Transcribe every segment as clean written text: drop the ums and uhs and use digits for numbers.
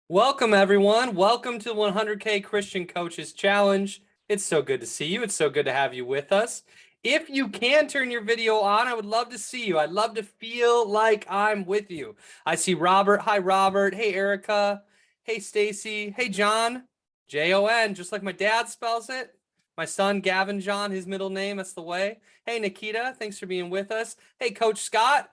Welcome, everyone. Welcome to the 100K Christian Coaches Challenge. It's so good to see you. It's so good to have you with us. If you can turn your video on, I would love to see you. I'd love to feel like I'm with you. I see Robert. Hi, Robert. Hey, Erica. Hey, Stacy. Hey, John. Jon, just like my dad spells it. My son, Gavin John, his middle name, that's the way. Hey, Nikita, thanks for being with us. Hey, Coach Scott.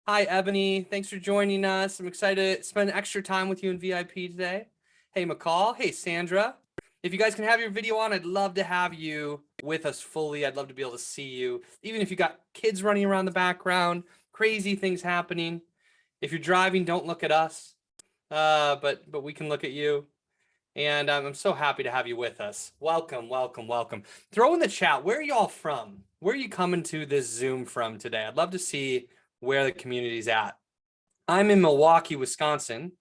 Hi, Ebony. Thanks for joining us. I'm excited to spend extra time with you in VIP today. Hey, McCall. Hey, Sandra. If you guys can have your video on, I'd love to have you with us fully. I'd love to be able to see you. Even if you got kids running around the background, crazy things happening. If you're driving, don't look at us, but we can look at you. And I'm so happy to have you with us. Welcome, welcome, welcome. Throw in the chat, where are y'all from? Where are you coming to this Zoom from today? I'd love to see where the community's at. I'm in Milwaukee, Wisconsin.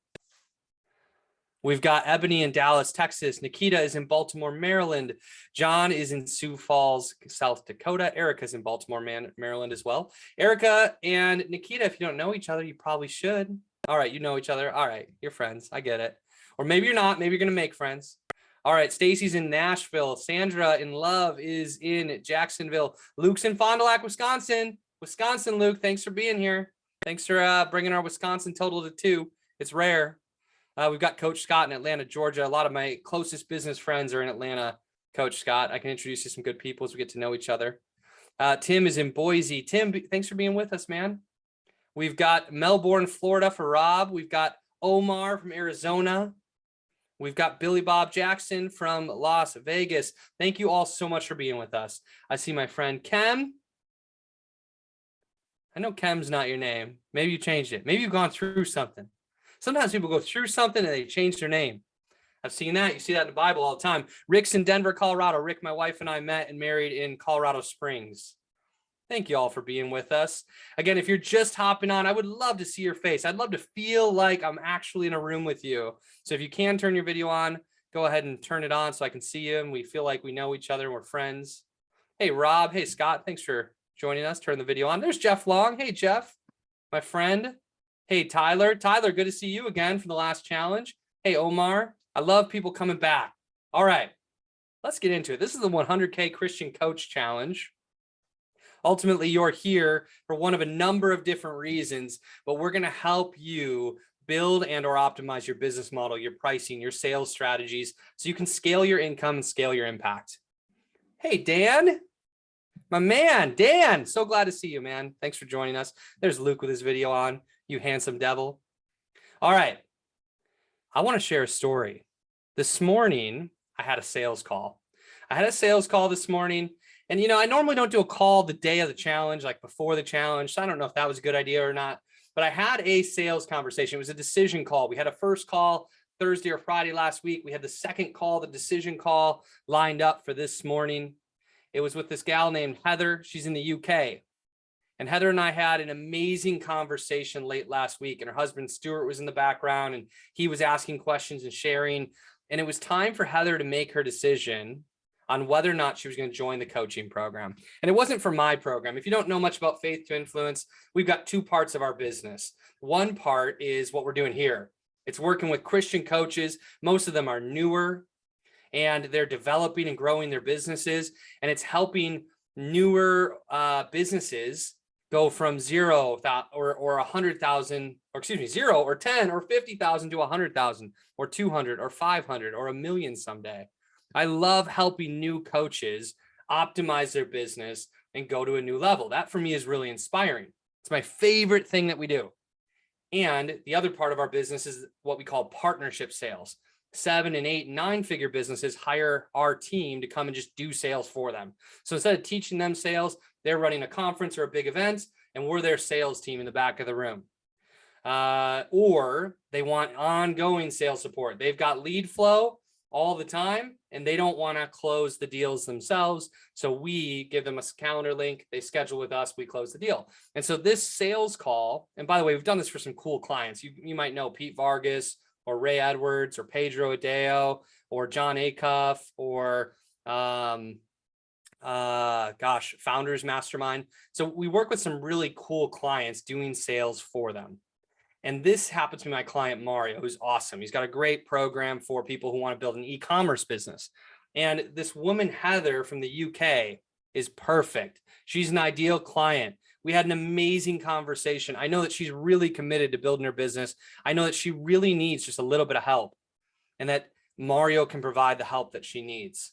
We've got Ebony in Dallas, Texas. Nikita is in Baltimore, Maryland. John is in Sioux Falls, South Dakota. Erica's in Baltimore, Maryland as well. Erica and Nikita, if you don't know each other, you probably should. All right, you know each other. All right, you're friends. I get it. Or maybe you're not. Maybe you're going to make friends. All right, Stacy's in Nashville. Sandra in Love is in Jacksonville. Luke's in Fond du Lac, Wisconsin. Wisconsin, Luke, thanks for being here. Thanks for bringing our Wisconsin total to 2. It's rare. We've got Coach Scott in Atlanta, Georgia. A lot of my closest business friends are in Atlanta, Coach Scott. I can introduce you to some good people as we get to know each other. Tim is in Boise. Tim, thanks for being with us, man. We've got Melbourne, Florida for Rob. We've got Omar from Arizona. We've got Billy Bob Jackson from Las Vegas. Thank you all so much for being with us. I see my friend Kem. I know Kem's not your name. Maybe you changed it. Maybe you've gone through something. Sometimes people go through something and they change their name. I've seen that. You see that in the Bible all the time. Rick's in Denver, Colorado. Rick, my wife, and I met and married in Colorado Springs. Thank you all for being with us. Again, if you're just hopping on, I would love to see your face. I'd love to feel like I'm actually in a room with you. So if you can turn your video on, go ahead and turn it on so I can see you and we feel like we know each other and we're friends. Hey, Rob. Hey, Scott. Thanks for joining us. Turn the video on. There's Jeff Long. Hey, Jeff, my friend. Hey, Tyler. Tyler, good to see you again from the last challenge. Hey, Omar. I love people coming back. All right, let's get into it. This is the 100K Christian Coach Challenge. Ultimately, you're here for one of a number of different reasons, but we're going to help you build and or optimize your business model, your pricing, your sales strategies, so you can scale your income and scale your impact. Hey, Dan. My man, Dan, so glad to see you, man. Thanks for joining us. There's Luke with his video on, you handsome devil. All right, I want to share a story. This morning, I had a sales call. This morning, and I normally don't do a call the day of the challenge, like before the challenge, so I don't know if that was a good idea or not, but I had a sales conversation. It was a decision call. We had a first call Thursday or Friday last week. We had the second call, the decision call, lined up for this morning. It was with this gal named Heather. She's in the UK. And Heather and I had an amazing conversation late last week. And her husband, Stuart, was in the background and he was asking questions and sharing. And it was time for Heather to make her decision on whether or not she was going to join the coaching program. And it wasn't for my program. If you don't know much about Faith to Influence, we've got 2 parts of our business. One part is what we're doing here. It's working with Christian coaches. Most of them are newer, and they're developing and growing their businesses, and it's helping newer businesses go from 0 or 100,000, or excuse me, 0 or 10 or 50,000 to 100,000 or 200 or 500 or 1 million someday. I love helping new coaches optimize their business and go to a new level. That for me is really inspiring. It's my favorite thing that we do. And the other part of our business is what we call partnership sales. 7 and 8 and 9-figure businesses hire our team to come and just do sales for them. So instead of teaching them sales, they're running a conference or a big event, and we're their sales team in the back of the room. Or they want ongoing sales support. They've got lead flow all the time, and they don't want to close the deals themselves. So we give them a calendar link. They schedule with us. We close the deal. And so this sales call, and by the way, we've done this for some cool clients. You might know Pete Vargas, or Ray Edwards, or Pedro Adeo, or John Acuff, or Founders Mastermind. So we work with some really cool clients doing sales for them. And this happened to my client, Mario, who's awesome. He's got a great program for people who want to build an e-commerce business. And this woman, Heather from the UK, is perfect. She's an ideal client. We had an amazing conversation. I know that she's really committed to building her business. I know that she really needs just a little bit of help, and that Mario can provide the help that she needs.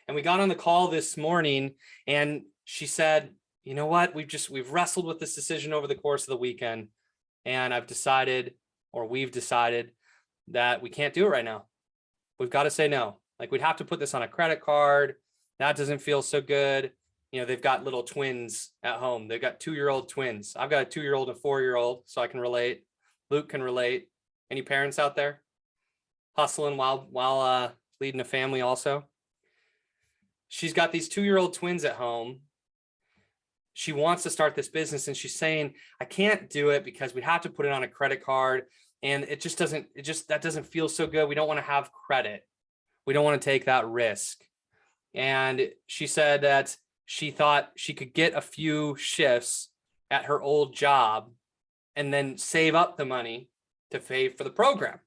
And we got on the call this morning, and she said, you know what? We've wrestled with this decision over the course of the weekend, and we've decided that we can't do it right now. We've got to say no. Like, we'd have to put this on a credit card. That doesn't feel so good. You know, they've got little twins at home. They've got 2-year-old twins. I've got a 2-year-old and a 4-year-old, so I can relate. Luke can relate. Any parents out there hustling while leading a family also? She's got these 2-year-old twins at home. She wants to start this business, and she's saying, I can't do it because we have to put it on a credit card, and that doesn't feel so good. We don't want to have credit. We don't want to take that risk. And she said that she thought she could get a few shifts at her old job and then save up the money to pay for the program.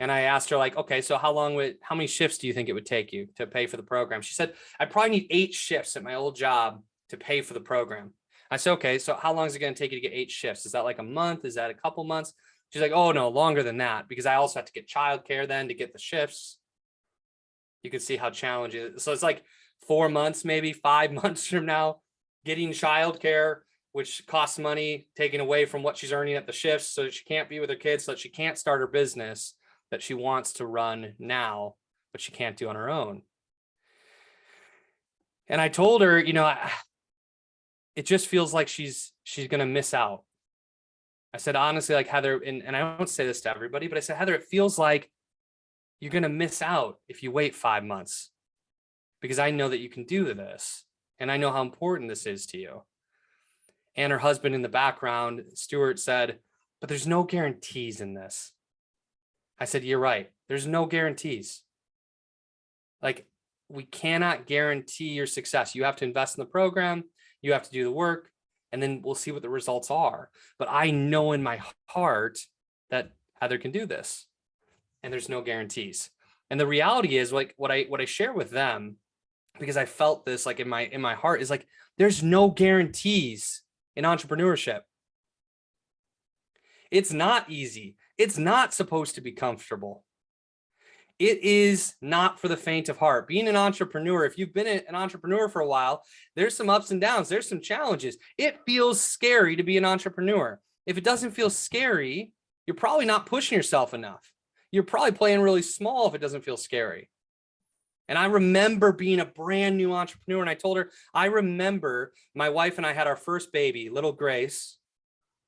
And I asked her, like, okay, so how many shifts do you think it would take you to pay for the program? She said, I probably need 8 shifts at my old job to pay for the program. I said, okay, so how long is it going to take you to get 8 shifts? Is that like a month? Is that a couple months? She's like, oh no, longer than that, because I also have to get childcare then to get the shifts. You can see how challenging it is. So it's like 4 months, maybe 5 months from now, getting childcare, which costs money, taken away from what she's earning at the shifts, so that she can't be with her kids, so that she can't start her business that she wants to run now, but she can't do on her own. And I told her, you know, it just feels like she's going to miss out. I said, honestly, like, Heather, and I don't say this to everybody, but I said, Heather, it feels like you're going to miss out if you wait 5 months, because I know that you can do this, and I know how important this is to you. And her husband in the background, Stuart, said, but there's no guarantees in this. I said, you're right. There's no guarantees. Like, we cannot guarantee your success. You have to invest in the program. You have to do the work, and then we'll see what the results are. But I know in my heart that Heather can do this, and there's no guarantees. And the reality is, like, what I share with them, because I felt this like in my heart, is like, there's no guarantees in entrepreneurship. It's not easy. It's not supposed to be comfortable. It is not for the faint of heart. Being an entrepreneur, if you've been an entrepreneur for a while, there's some ups and downs. There's some challenges. It feels scary to be an entrepreneur. If it doesn't feel scary, you're probably not pushing yourself enough. You're probably playing really small if it doesn't feel scary. And I remember being a brand new entrepreneur, and I told her, I remember my wife and I had our first baby, little Grace.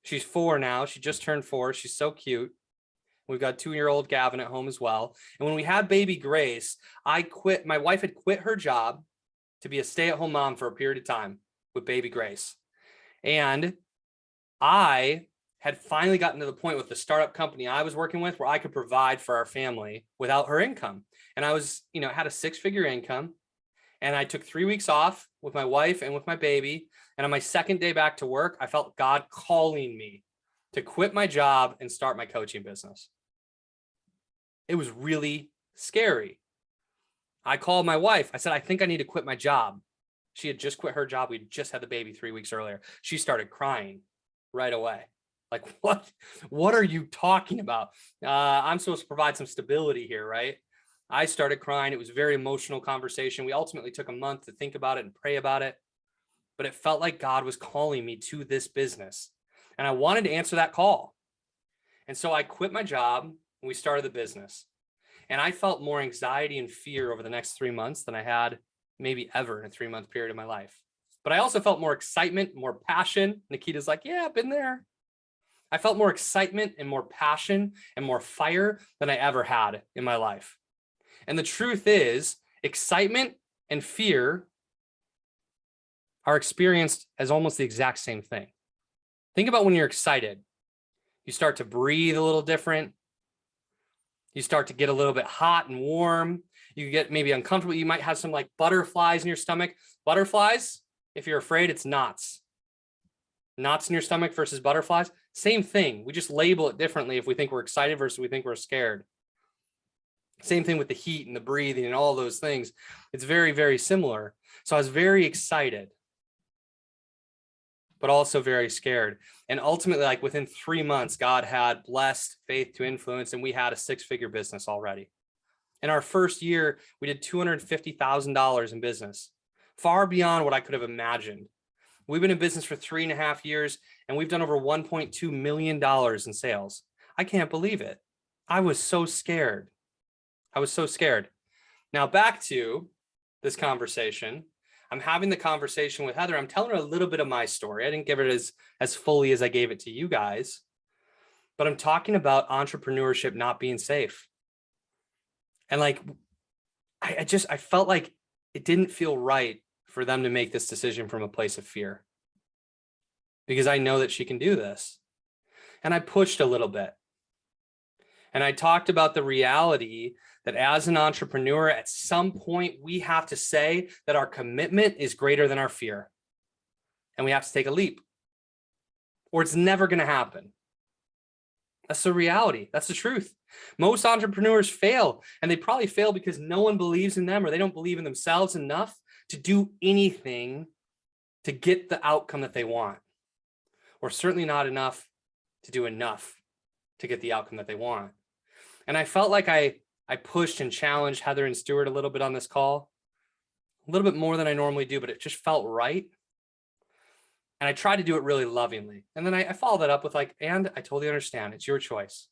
She's 4 now. She just turned 4. She's so cute. We've got 2-year-old Gavin at home as well. And when we had baby Grace, my wife had quit her job to be a stay-at-home mom for a period of time with baby Grace. And I had finally gotten to the point with the startup company I was working with where I could provide for our family without her income. And I was, had a 6-figure income, and I took 3 weeks off with my wife and with my baby. And on my second day back to work, I felt God calling me to quit my job and start my coaching business. It was really scary. I called my wife. I said, I think I need to quit my job. She had just quit her job. We just had the baby 3 weeks earlier. She started crying right away. Like, what are you talking about? I'm supposed to provide some stability here, right? I started crying. It was a very emotional conversation. We ultimately took a month to think about it and pray about it, but it felt like God was calling me to this business, and I wanted to answer that call. And so I quit my job and we started the business, and I felt more anxiety and fear over the next 3 months than I had maybe ever in a 3-month period of my life. But I also felt more excitement, more passion. Nikita's like, yeah, I've been there. I felt more excitement and more passion and more fire than I ever had in my life. And the truth is, excitement and fear are experienced as almost the exact same thing. Think about when you're excited. You start to breathe a little different. You start to get a little bit hot and warm. You get maybe uncomfortable. You might have some like butterflies in your stomach. Butterflies, if you're afraid, it's knots. Knots in your stomach versus butterflies. Same thing. We just label it differently if we think we're excited versus we think we're scared. Same thing with the heat and the breathing and all those things. It's very, very similar. So I was very excited, but also very scared. And ultimately, like within 3 months, God had blessed Faith to Influence, and we had a 6-figure business already. In our first year, we did $250,000 in business, far beyond what I could have imagined. We've been in business for 3.5 years, and we've done over $1.2 million in sales. I can't believe it. I was so scared. I was so scared. Now back to this conversation. I'm having the conversation with Heather. I'm telling her a little bit of my story. I didn't give it as fully as I gave it to you guys, but I'm talking about entrepreneurship not being safe. And like, I felt like it didn't feel right for them to make this decision from a place of fear, because I know that she can do this. And I pushed a little bit. And I talked about the reality that as an entrepreneur, at some point, we have to say that our commitment is greater than our fear. And we have to take a leap, or it's never going to happen. That's the reality. That's the truth. Most entrepreneurs fail, and they probably fail because no one believes in them, or they don't believe in themselves enough to do anything to get the outcome that they want, or certainly not enough to do enough to get the outcome that they want. And I felt like I pushed and challenged Heather and Stuart a little bit on this call, a little bit more than I normally do, but it just felt right. And I tried to do it really lovingly. And then I followed that up with like, and I totally understand. It's your choice.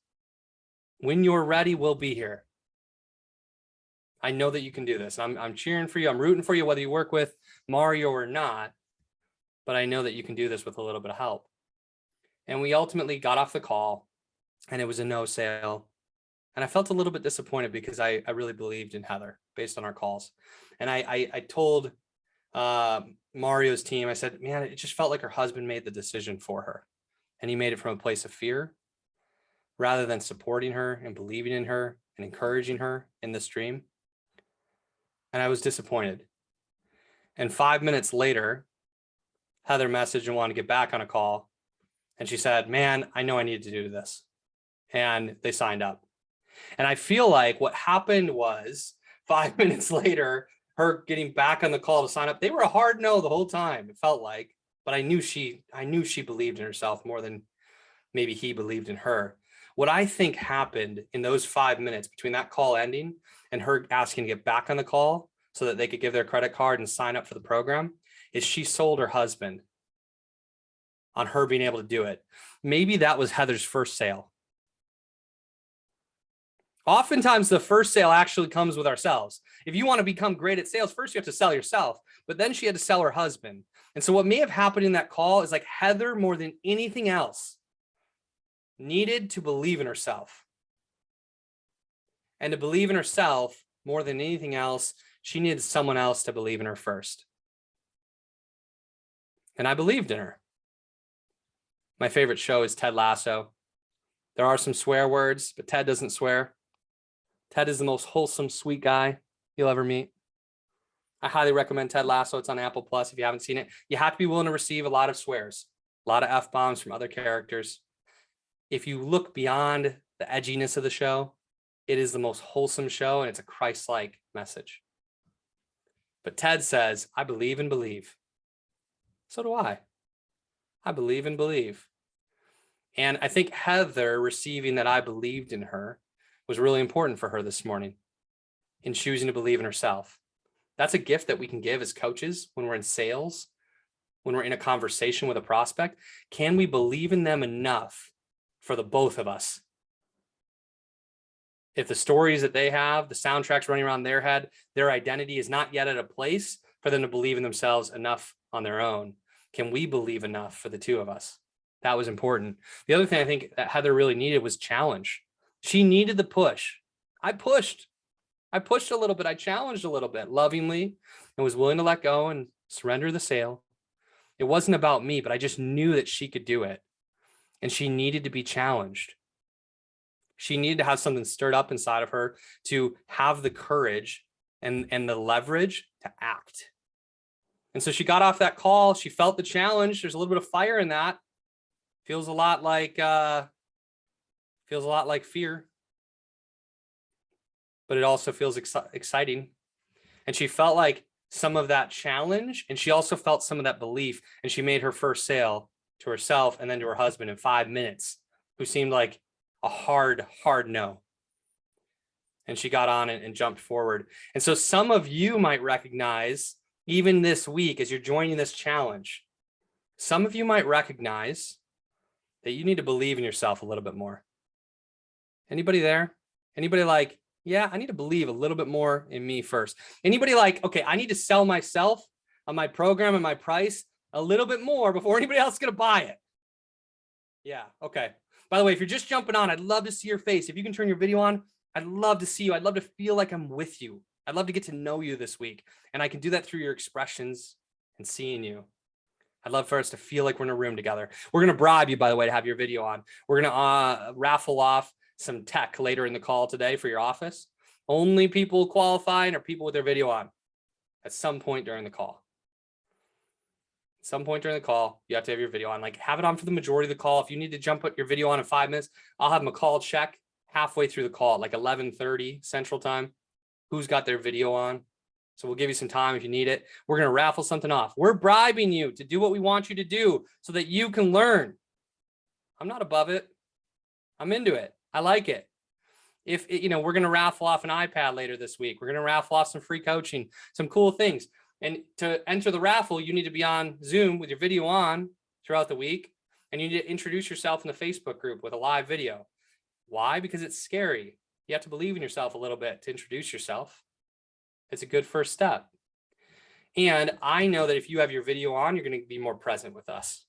When you're ready, we'll be here. I know that you can do this. I'm cheering for you. I'm rooting for you, whether you work with Mario or not. But I know that you can do this with a little bit of help. And we ultimately got off the call, and it was a no sale. And I felt a little bit disappointed because I really believed in Heather based on our calls. And I told Mario's team, I said, man, it just felt like her husband made the decision for her. And he made it from a place of fear rather than supporting her and believing in her and encouraging her in this dream. And I was disappointed. And 5 minutes later, Heather messaged and wanted to get back on a call. And she said, man, I know I needed to do this. And they signed up. And I feel like what happened was 5 minutes later, her getting back on the call to sign up, they were a hard no the whole time, it felt like. But I knew she believed in herself more than maybe he believed in her. What I think happened in those 5 minutes between that call ending and her asking to get back on the call so that they could give their credit card and sign up for the program is she sold her husband on her being able to do it. Maybe that was Heather's first sale. Oftentimes, the first sale actually comes with ourselves. If you want to become great at sales, first you have to sell yourself, but then she had to sell her husband. And so what may have happened in that call is like Heather, more than anything else, needed to believe in herself. And to believe in herself more than anything else, she needed someone else to believe in her first. And I believed in her. My favorite show is Ted Lasso. There are some swear words, but Ted doesn't swear. Ted is the most wholesome, sweet guy you'll ever meet. I highly recommend Ted Lasso. It's on Apple Plus if you haven't seen it. You have to be willing to receive a lot of swears, a lot of F-bombs from other characters. If you look beyond the edginess of the show, it is the most wholesome show, and it's a Christ-like message. But Ted says, I believe and believe. So do I. I believe and believe. And I think Heather receiving that I believed in her was really important for her this morning in choosing to believe in herself. That's a gift that we can give as coaches when we're in sales, when we're in a conversation with a prospect. Can we believe in them enough for the both of us? If the stories that they have, the soundtracks running around their head, their identity is not yet at a place for them to believe in themselves enough on their own, can we believe enough for the two of us? That was important. The other thing I think that Heather really needed was challenge. She needed the push. I pushed a little bit. I challenged a little bit lovingly and was willing to let go and surrender the sale. It wasn't about me, but I just knew that she could do it. And she needed to be challenged. She needed to have something stirred up inside of her to have the courage and the leverage to act. And so she got off that call. She felt the challenge. There's a little bit of fire in that. Feels a lot like fear, but it also feels exciting. And she felt like some of that challenge, and she also felt some of that belief, and she made her first sale to herself and then to her husband in 5 minutes, who seemed like a hard no. And she got on it and jumped forward. And so some of you might recognize, even this week, as you're joining this challenge, some of you might recognize that you need to believe in yourself a little bit more. Anybody there? Anybody like, yeah, I need to believe a little bit more in me first? Anybody like, okay, I need to sell myself on my program and my price a little bit more before anybody else is going to buy it? Yeah, okay. By the way, if you're just jumping on, I'd love to see your face. If you can turn your video on, I'd love to see you. I'd love to feel like I'm with you. I'd love to get to know you this week. And I can do that through your expressions and seeing you. I'd love for us to feel like we're in a room together. We're going to bribe you, by the way, to have your video on. We're going to raffle off some tech later in the call today for your office. Only people qualifying are people with their video on at some point during the call. At some point during the call, you have to have your video on. Like, have it on for the majority of the call. If you need to jump your video on in 5 minutes, I'll have McCall check halfway through the call, like 11:30 Central Time, who's got their video on. So we'll give you some time if you need it. We're going to raffle something off. We're bribing you to do what we want you to do so that you can learn. I'm not above it. I'm into it. I like it. If we're going to raffle off an iPad later this week. We're going to raffle off some free coaching, some cool things. And to enter the raffle, you need to be on Zoom with your video on throughout the week. And you need to introduce yourself in the Facebook group with a live video. Why? Because it's scary. You have to believe in yourself a little bit to introduce yourself. It's a good first step. And I know that if you have your video on, you're going to be more present with us.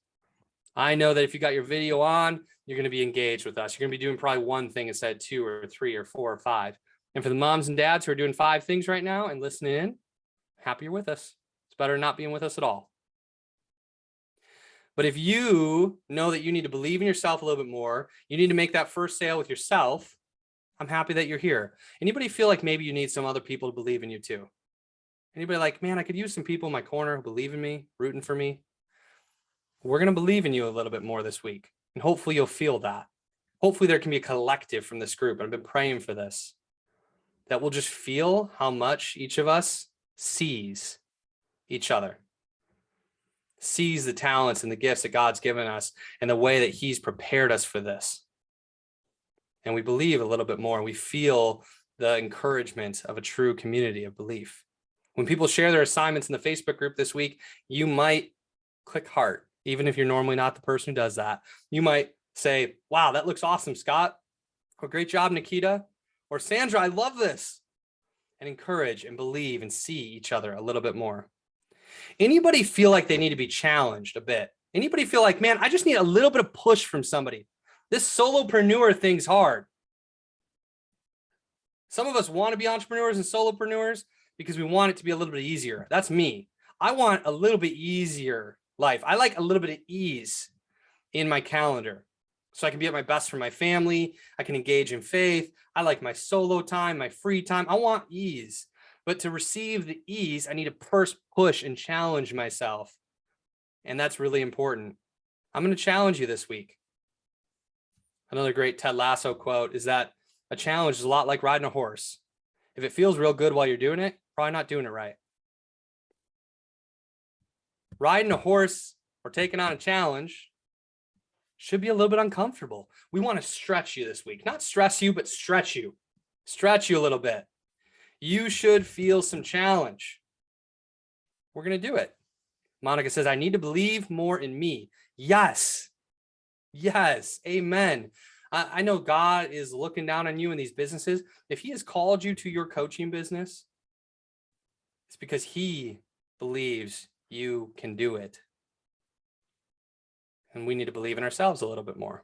I know that if you got your video on, you're going to be engaged with us. You're going to be doing probably one thing instead of 2 or 3 or 4 or 5. And for the moms and dads who are doing 5 things right now and listening in, happy you're with us. It's better than not being with us at all. But if you know that you need to believe in yourself a little bit more, you need to make that first sale with yourself, I'm happy that you're here. Anybody feel like maybe you need some other people to believe in you too? Anybody like, man, I could use some people in my corner who believe in me, rooting for me? We're going to believe in you a little bit more this week. And hopefully you'll feel that. Hopefully there can be a collective from this group. I've been praying for this, that we'll just feel how much each of us sees each other, sees the talents and the gifts that God's given us and the way that he's prepared us for this. And we believe a little bit more, and we feel the encouragement of a true community of belief. When people share their assignments in the Facebook group this week, you might click heart, even if you're normally not the person who does that. You might say, wow, that looks awesome, Scott. Or great job, Nikita. Or Sandra, I love this. And encourage and believe and see each other a little bit more. Anybody feel like they need to be challenged a bit? Anybody feel like, man, I just need a little bit of push from somebody? This solopreneur thing's hard. Some of us want to be entrepreneurs and solopreneurs because we want it to be a little bit easier. That's me. I want a little bit easier life. I like a little bit of ease in my calendar so I can be at my best for my family. I can engage in faith. I like my solo time, my free time. I want ease. But to receive the ease, I need to first push and challenge myself. And that's really important. I'm going to challenge you this week. Another great Ted Lasso quote is that a challenge is a lot like riding a horse. If it feels real good while you're doing it, probably not doing it right. Riding a horse or taking on a challenge should be a little bit uncomfortable. We want to stretch you this week. Not stress you, but stretch you. Stretch you a little bit. You should feel some challenge. We're going to do it. Monica says, I need to believe more in me. Yes. Yes. Amen. I know God is looking down on you in these businesses. If he has called you to your coaching business, it's because he believes you can do it. And we need to believe in ourselves a little bit more.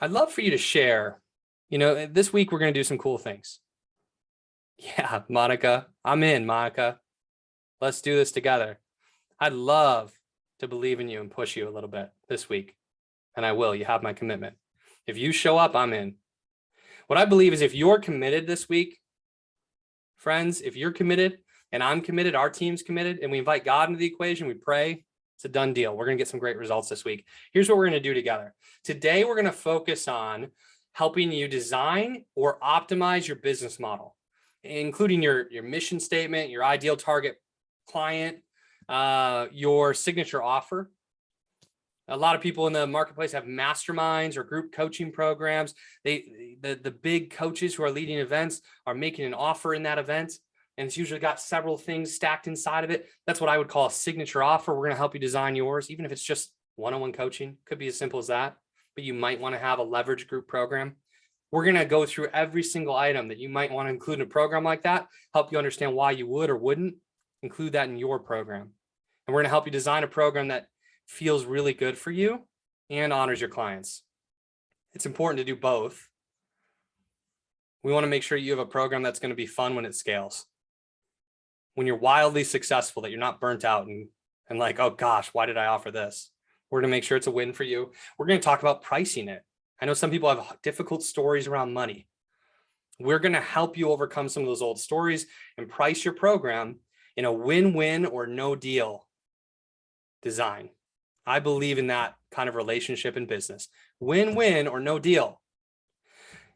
I'd love for you to share. This week we're going to do some cool things. Yeah, Monica, I'm in, Monica. Let's do this together. I'd love to believe in you and push you a little bit this week. And I will. You have my commitment. If you show up, I'm in. What I believe is if you're committed this week, friends, if you're committed and I'm committed, our team's committed, and we invite God into the equation, we pray, It's a done deal. We're going to get some great results this week. Here's what we're going to do together. Today, we're going to focus on helping you design or optimize your business model, including your mission statement, your ideal target client, your signature offer. A lot of people in the marketplace have masterminds or group coaching programs. The big coaches who are leading events are making an offer in that event, and it's usually got several things stacked inside of it. That's what I would call a signature offer. We're going to help you design yours, even if it's just one-on-one coaching. Could be as simple as that, but you might want to have a leverage group program. We're going to go through every single item that you might want to include in a program like that, help you understand why you would or wouldn't include that in your program. And we're going to help you design a program that feels really good for you and honors your clients. It's important to do both. We want to make sure you have a program that's going to be fun when it scales. When you're wildly successful, that you're not burnt out and like, oh gosh, why did I offer this? We're going to make sure it's a win for you. We're going to talk about pricing it. I know some people have difficult stories around money. We're going to help you overcome some of those old stories and price your program in a win-win or no deal design. I believe in that kind of relationship in business. Win-win or no deal.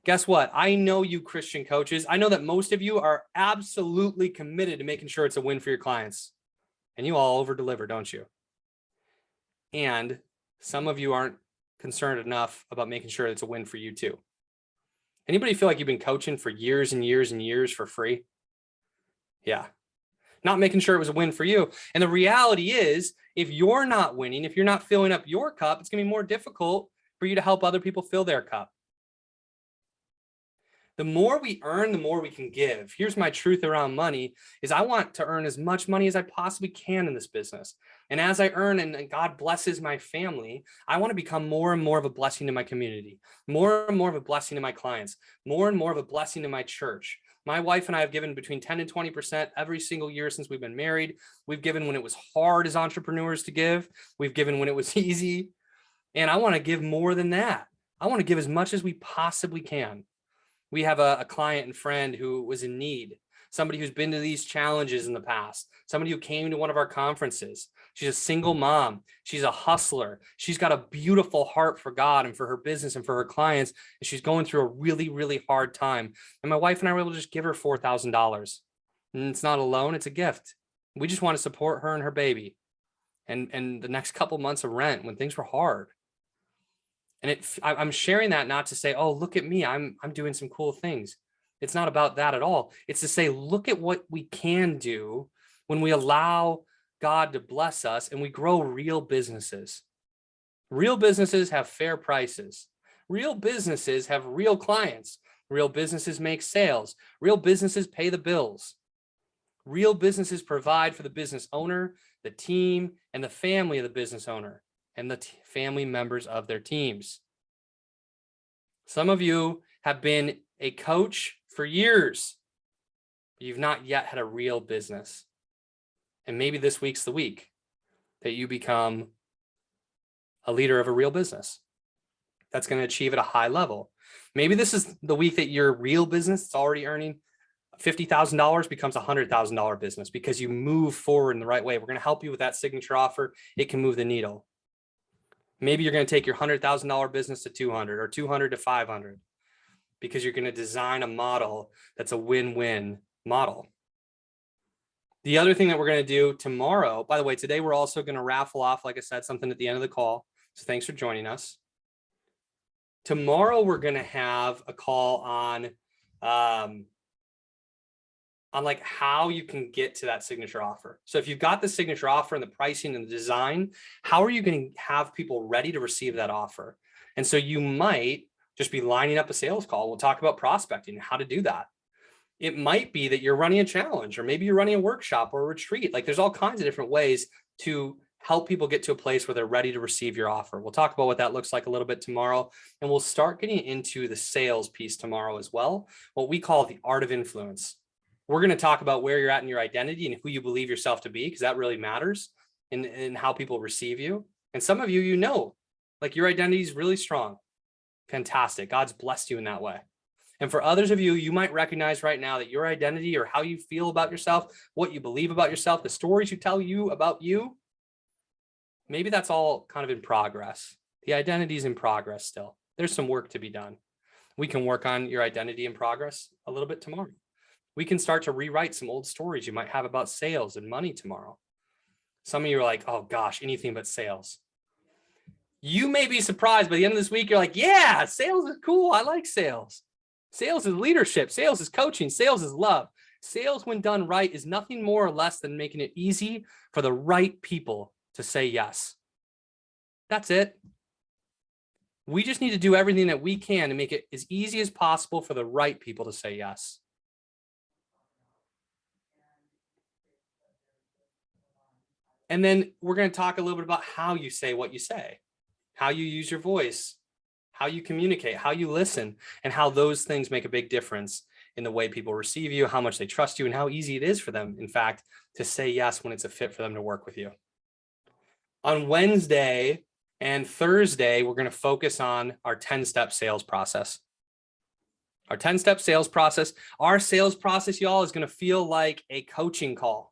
Guess what? I know you Christian coaches. I know that most of you are absolutely committed to making sure it's a win for your clients. And you all over-deliver, don't you? And some of you aren't concerned enough about making sure it's a win for you too. Anybody feel like you've been coaching for years and years and years for free? Yeah. Not making sure it was a win for you. And the reality is, if you're not winning, if you're not filling up your cup, it's going to be more difficult for you to help other people fill their cup. The more we earn, the more we can give. Here's my truth around money is I want to earn as much money as I possibly can in this business. And as I earn and God blesses my family, I want to become more and more of a blessing to my community, more and more of a blessing to my clients, more and more of a blessing to my church. My wife and I have given between 10 and 20% every single year since we've been married. We've given when it was hard as entrepreneurs to give. We've given when it was easy. And I want to give more than that. I want to give as much as we possibly can. We have a client and friend who was in need, somebody who's been to these challenges in the past, somebody who came to one of our conferences. She's a single mom. She's a hustler. She's got a beautiful heart for God and for her business and for her clients. And she's going through a really, really hard time. And my wife and I were able to just give her $4,000. And it's not a loan, it's a gift. We just want to support her and her baby and the next couple months of rent when things were hard. And I'm sharing that not to say, oh, look at me, I'm doing some cool things. It's not about that at all. It's to say, look at what we can do when we allow God to bless us and we grow real businesses. Real businesses have fair prices. Real businesses have real clients. Real businesses make sales. Real businesses pay the bills. Real businesses provide for the business owner, the team, and the family of the business owner, and the family members of their teams. Some of you have been a coach for years. You've not yet had a real business. And maybe this week's the week that you become a leader of a real business that's going to achieve at a high level. Maybe this is the week that your real business that's already earning $50,000 becomes a $100,000 business because you move forward in the right way. We're going to help you with that signature offer. It can move the needle. Maybe you're going to take your $100,000 business to 200 or 200 to 500 because you're going to design a model that's a win-win model. The other thing that we're going to do tomorrow, by the way, today we're also going to raffle off, like I said, something at the end of the call. So thanks for joining us. Tomorrow we're going to have a call on like how you can get to that signature offer. So if you've got the signature offer and the pricing and the design, how are you going to have people ready to receive that offer? And so you might just be lining up a sales call. We'll talk about prospecting and how to do that. It might be that you're running a challenge, or maybe you're running a workshop or a retreat. Like there's all kinds of different ways to help people get to a place where they're ready to receive your offer. We'll talk about what that looks like a little bit tomorrow. And we'll start getting into the sales piece tomorrow as well, what we call the art of influence. We're going to talk about where you're at in your identity and who you believe yourself to be, because that really matters in how people receive you. And some of you, you know, like your identity is really strong. Fantastic. God's blessed you in that way. And for others of you, you might recognize right now that your identity or how you feel about yourself, what you believe about yourself, the stories you tell you about you, maybe that's all kind of in progress. The identity is in progress still. There's some work to be done. We can work on your identity in progress a little bit tomorrow. We can start to rewrite some old stories you might have about sales and money tomorrow. Some of you are like, oh gosh, anything but sales. You may be surprised by the end of this week. You're like, yeah, sales is cool. I like sales. Sales is leadership. Sales is coaching. Sales is love. Sales, when done right, is nothing more or less than making it easy for the right people to say yes. That's it. We just need to do everything that we can to make it as easy as possible for the right people to say yes. And then we're going to talk a little bit about how you say what you say, how you use your voice, how you communicate, how you listen, and how those things make a big difference in the way people receive you, how much they trust you, and how easy it is for them, in fact, to say yes when it's a fit for them to work with you. On Wednesday and Thursday, we're going to focus on our 10-step sales process. Our 10-step sales process, our sales process, y'all, is going to feel like a coaching call.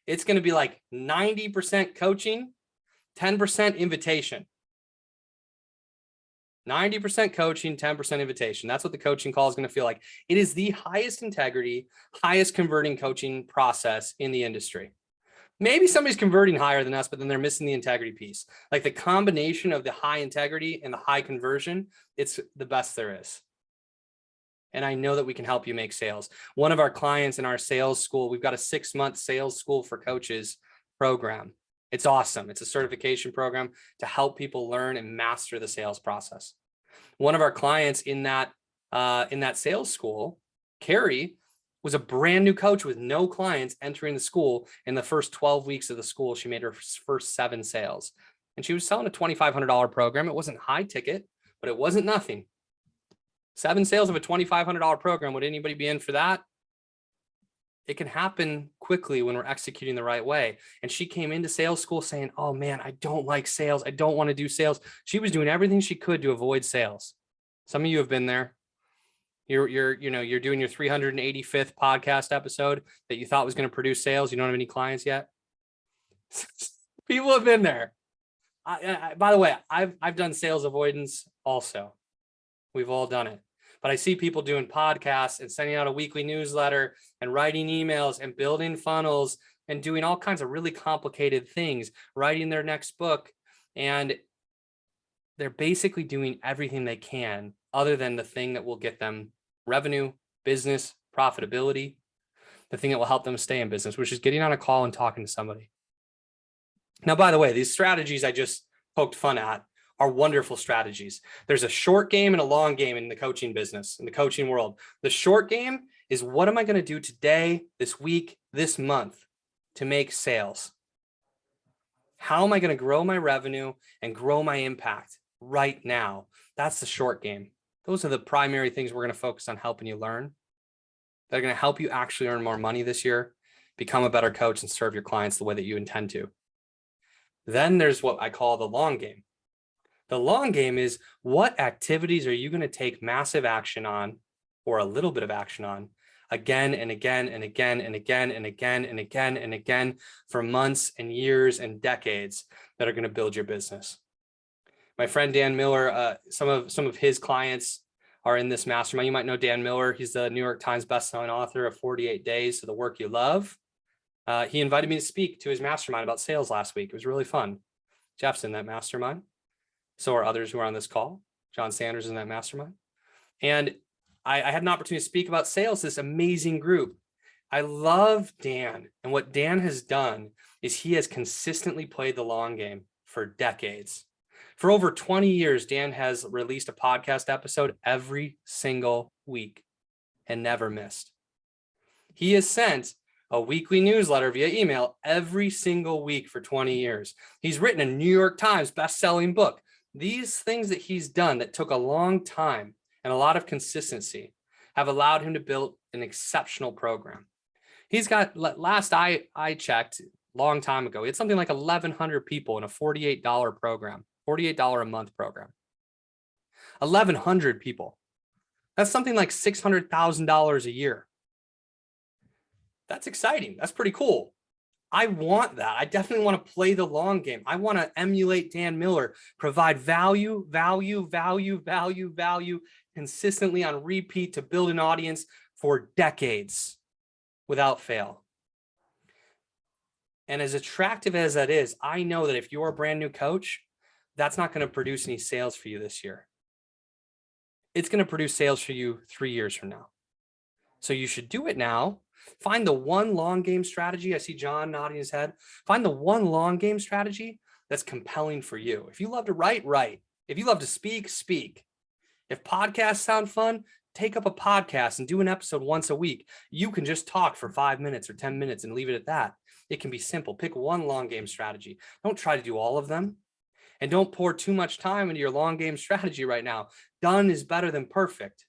It's going to be like 90% coaching, 10% invitation. 90% coaching, 10% invitation. That's what the coaching call is going to feel like. It is the highest integrity, highest converting coaching process in the industry. Maybe somebody's converting higher than us, but then they're missing the integrity piece. Like the combination of the high integrity and the high conversion, it's the best there is. And I know that we can help you make sales. One of our clients in our sales school, we've got a 6-month sales school for coaches program. It's awesome. It's a certification program to help people learn and master the sales process. One of our clients in that sales school, Carrie, was a brand new coach with no clients entering the school. In the first 12 weeks of the school, she made her first 7 sales. And she was selling a $2,500 program. It wasn't high ticket, but it wasn't nothing. 7 sales of a $2,500 program. Would anybody be in for that? It can happen quickly when we're executing the right way. And she came into sales school saying, oh man, I don't like sales. I don't want to do sales. She was doing everything she could to avoid sales. Some of you have been there. You're doing your 385th podcast episode that you thought was going to produce sales. You don't have any clients yet. People have been there. By the way, I've done sales avoidance also. We've all done it. But I see people doing podcasts and sending out a weekly newsletter and writing emails and building funnels and doing all kinds of really complicated things, writing their next book. And they're basically doing everything they can other than the thing that will get them revenue, business, profitability, the thing that will help them stay in business, which is getting on a call and talking to somebody. Now, by the way, these strategies I just poked fun at are wonderful strategies. There's a short game and a long game in the coaching business, in the coaching world. The short game is, what am I going to do today, this week, this month to make sales? How am I going to grow my revenue and grow my impact right now? That's the short game. Those are the primary things we're going to focus on helping you learn. They're going to help you actually earn more money this year, become a better coach, and serve your clients the way that you intend to. Then there's what I call the long game. The long game is, what activities are you going to take massive action on, or a little bit of action on, again and again and again and again and again and again and again for months and years and decades that are going to build your business. My friend Dan Miller, some of his clients are in this mastermind. You might know Dan Miller. He's the New York Times bestselling author of 48 Days to the Work You Love. He invited me to speak to his mastermind about sales last week. It was really fun. Jeff's in that mastermind. So are others who are on this call. John Sanders is in that mastermind. And I had an opportunity to speak about sales, this amazing group. I love Dan. And what Dan has done is he has consistently played the long game for decades. For over 20 years, Dan has released a podcast episode every single week and never missed. He has sent a weekly newsletter via email every single week for 20 years. He's written a New York Times best-selling book. These things that he's done that took a long time and a lot of consistency have allowed him to build an exceptional program. He's got, last I checked, long time ago, he had something like 1,100 people in a $48 program, $48 a month program. 1,100 people. That's something like $600,000 a year. That's exciting. That's pretty cool. I want that. I definitely want to play the long game. I want to emulate Dan Miller, provide value consistently on repeat to build an audience for decades without fail. And as attractive as that is, I know that if you're a brand new coach, that's not going to produce any sales for you this year. It's going to produce sales for you 3 years from now. So you should do it now. Find the one long game strategy. I see John nodding his head. Find the one long game strategy that's compelling for you. If you love to write, write. If you love to speak, speak. If podcasts sound fun, take up a podcast and do an episode once a week. You can just talk for 5 minutes or 10 minutes and leave it at that. It can be simple. Pick one long game strategy. Don't try to do all of them. And don't pour too much time into your long game strategy right now. Done is better than perfect.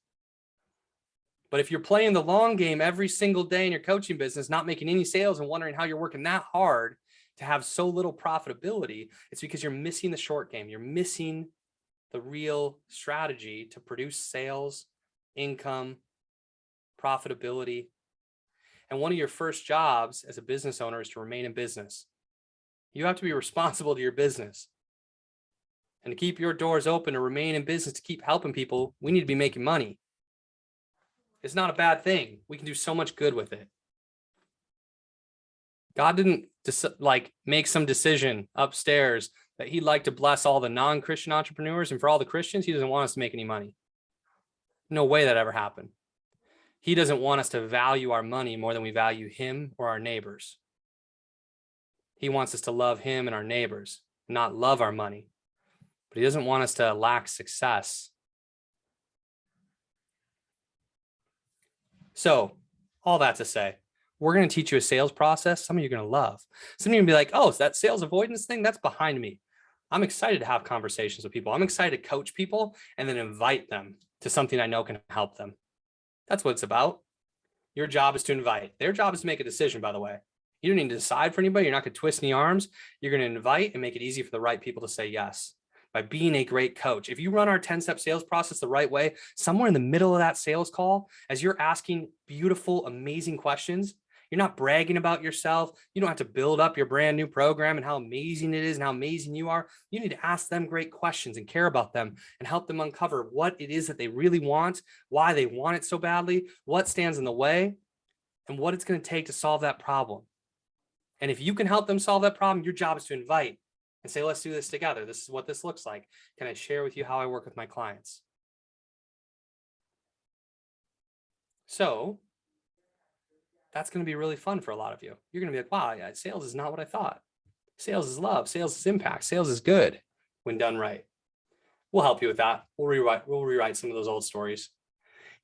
But if you're playing the long game every single day in your coaching business, not making any sales and wondering how you're working that hard to have so little profitability, it's because you're missing the short game. You're missing the real strategy to produce sales, income, profitability. And one of your first jobs as a business owner is to remain in business. You have to be responsible to your business. And to keep your doors open, to remain in business, to keep helping people, we need to be making money. It's not a bad thing. We can do so much good with it. God didn't make some decision upstairs that he'd like to bless all the non-Christian entrepreneurs, and for all the Christians, he doesn't want us to make any money. No way that ever happened. He doesn't want us to value our money more than we value him or our neighbors. He wants us to love him and our neighbors, not love our money. But he doesn't want us to lack success. So all that to say, we're going to teach you a sales process. Some of you are going to love. Some of you are going to be like, oh, is that sales avoidance thing? That's behind me. I'm excited to have conversations with people. I'm excited to coach people and then invite them to something I know can help them. That's what it's about. Your job is to invite. Their job is to make a decision, by the way. You don't need to decide for anybody. You're not going to twist any arms. You're going to invite and make it easy for the right people to say yes by being a great coach. If you run our 10-step sales process the right way, somewhere in the middle of that sales call, as you're asking beautiful, amazing questions, you're not bragging about yourself. You don't have to build up your brand new program and how amazing it is and how amazing you are. You need to ask them great questions and care about them and help them uncover what it is that they really want, why they want it so badly, what stands in the way, and what it's going to take to solve that problem. And if you can help them solve that problem, your job is to invite and say, let's do this together. This is what this looks like. Can I share with you how I work with my clients? So that's going to be really fun for a lot of you. You're going to be like, wow, yeah, sales is not what I thought. Sales is love. Sales is impact. Sales is good when done right. We'll help you with that. We'll rewrite some of those old stories.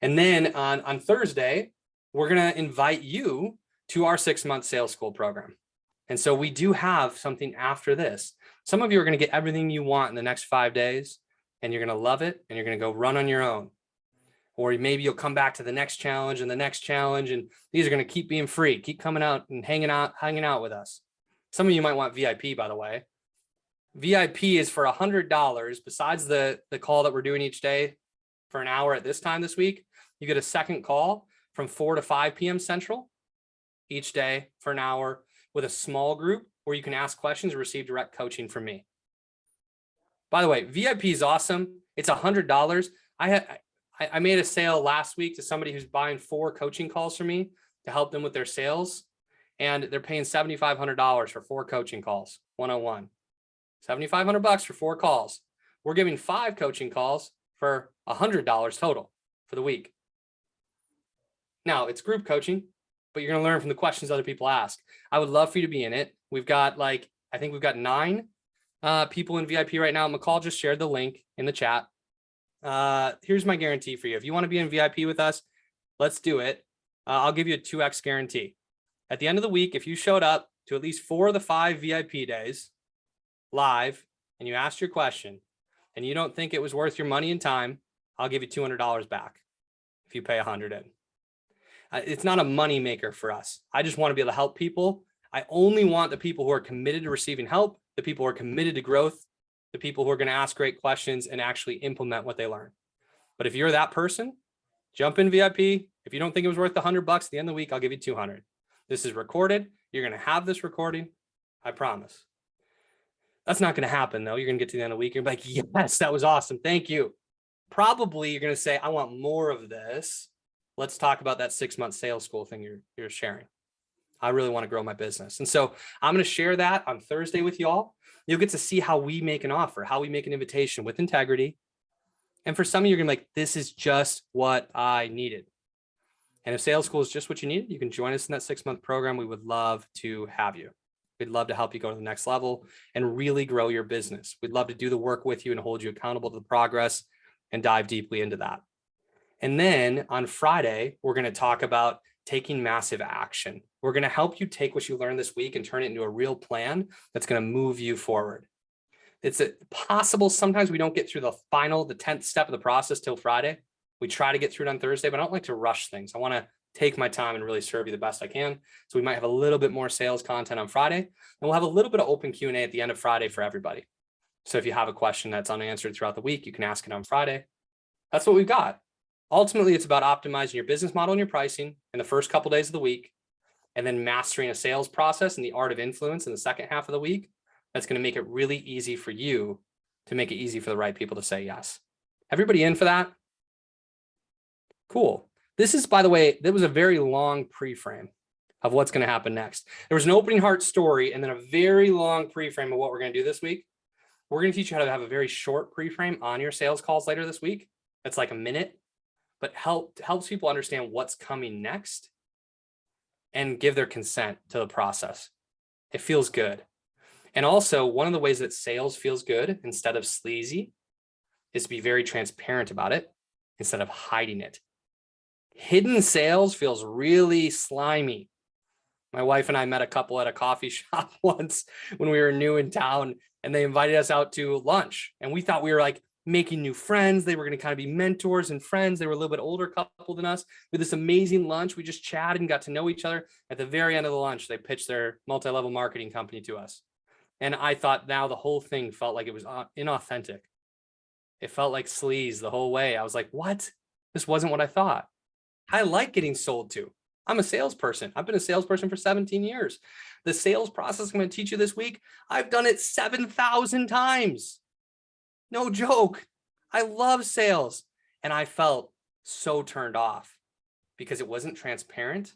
And then on Thursday, we're going to invite you to our 6-month sales school program. And so we do have something after this. Some of you are going to get everything you want in the next 5 days, and you're going to love it, and you're going to go run on your own. Or maybe you'll come back to the next challenge and the next challenge, and these are going to keep being free. Keep coming out and hanging out with us. Some of you might want VIP, by the way. VIP is for $100 besides the call that we're doing each day for an hour at this time this week. You get a second call from 4 to 5 p.m. Central each day for an hour with a small group where you can ask questions and receive direct coaching from me. By the way, VIP is awesome. It's $100. I made a sale last week to somebody who's buying 4 coaching calls from me to help them with their sales. And they're paying $7,500 for 4 coaching calls, 101. $7,500 for 4 calls. We're giving 5 coaching calls for $100 total for the week. Now it's group coaching, but you're going to learn from the questions other people ask. I would love for you to be in it. We've got I think we've got 9 people in VIP right now. McCall just shared the link in the chat. Here's my guarantee for you. If you want to be in VIP with us, let's do it. I'll give you a 2x guarantee. At the end of the week, if you showed up to at least 4 of the 5 VIP days live and you asked your question and you don't think it was worth your money and time, I'll give you $200 back if you pay $100 in. It's not a money maker for us. I just want to be able to help people. I only want the people who are committed to receiving help, the people who are committed to growth, the people who are going to ask great questions and actually implement what they learn. But if you're that person, jump in VIP. If you don't think it was worth the $100 at the end of the week, I'll give you $200. This is recorded. You're going to have this recording. I promise. That's not going to happen though. You're going to get to the end of the week. You're like, yes, that was awesome. Thank you. Probably you're going to say, I want more of this. Let's talk about that 6-month sales school thing you're sharing. I really want to grow my business. And so I'm going to share that on Thursday with y'all. You'll get to see how we make an offer, how we make an invitation with integrity. And for some of you, you're going to be like, this is just what I needed. And if sales school is just what you need, you can join us in that 6-month program. We would love to have you. We'd love to help you go to the next level and really grow your business. We'd love to do the work with you and hold you accountable to the progress and dive deeply into that. And then on Friday, we're going to talk about taking massive action. We're going to help you take what you learned this week and turn it into a real plan that's going to move you forward. It's possible sometimes we don't get through the 10th step of the process till Friday. We try to get through it on Thursday, but I don't like to rush things. I want to take my time and really serve you the best I can. So we might have a little bit more sales content on Friday, and we'll have a little bit of open Q&A at the end of Friday for everybody. So if you have a question that's unanswered throughout the week, you can ask it on Friday. That's what we've got. Ultimately, it's about optimizing your business model and your pricing in the first couple of days of the week, and then mastering a sales process and the art of influence in the second half of the week. That's going to make it really easy for you to make it easy for the right people to say yes. Everybody in for that? Cool. This is, by the way, there was a very long pre-frame of what's going to happen next. There was an opening heart story and then a very long pre-frame of what we're going to do this week. We're going to teach you how to have a very short pre-frame on your sales calls later this week. That's like a minute, but helps people understand what's coming next and give their consent to the process. It feels good. And also, one of the ways that sales feels good instead of sleazy is to be very transparent about it instead of hiding it. Hidden sales feels really slimy. My wife and I met a couple at a coffee shop once when we were new in town, and they invited us out to lunch. And we thought we were like making new friends. They were going to kind of be mentors and friends. They were a little bit older couple than us. With this amazing lunch, we just chatted and got to know each other. At the very end of the lunch, they pitched their multi-level marketing company to us. And I thought now the whole thing felt like it was inauthentic. It felt like sleaze the whole way. I was like, what? This wasn't what I thought. I like getting sold to. I'm a salesperson. I've been a salesperson for 17 years. The sales process I'm going to teach you this week, I've done it 7,000 times. No joke. I love sales. And I felt so turned off because it wasn't transparent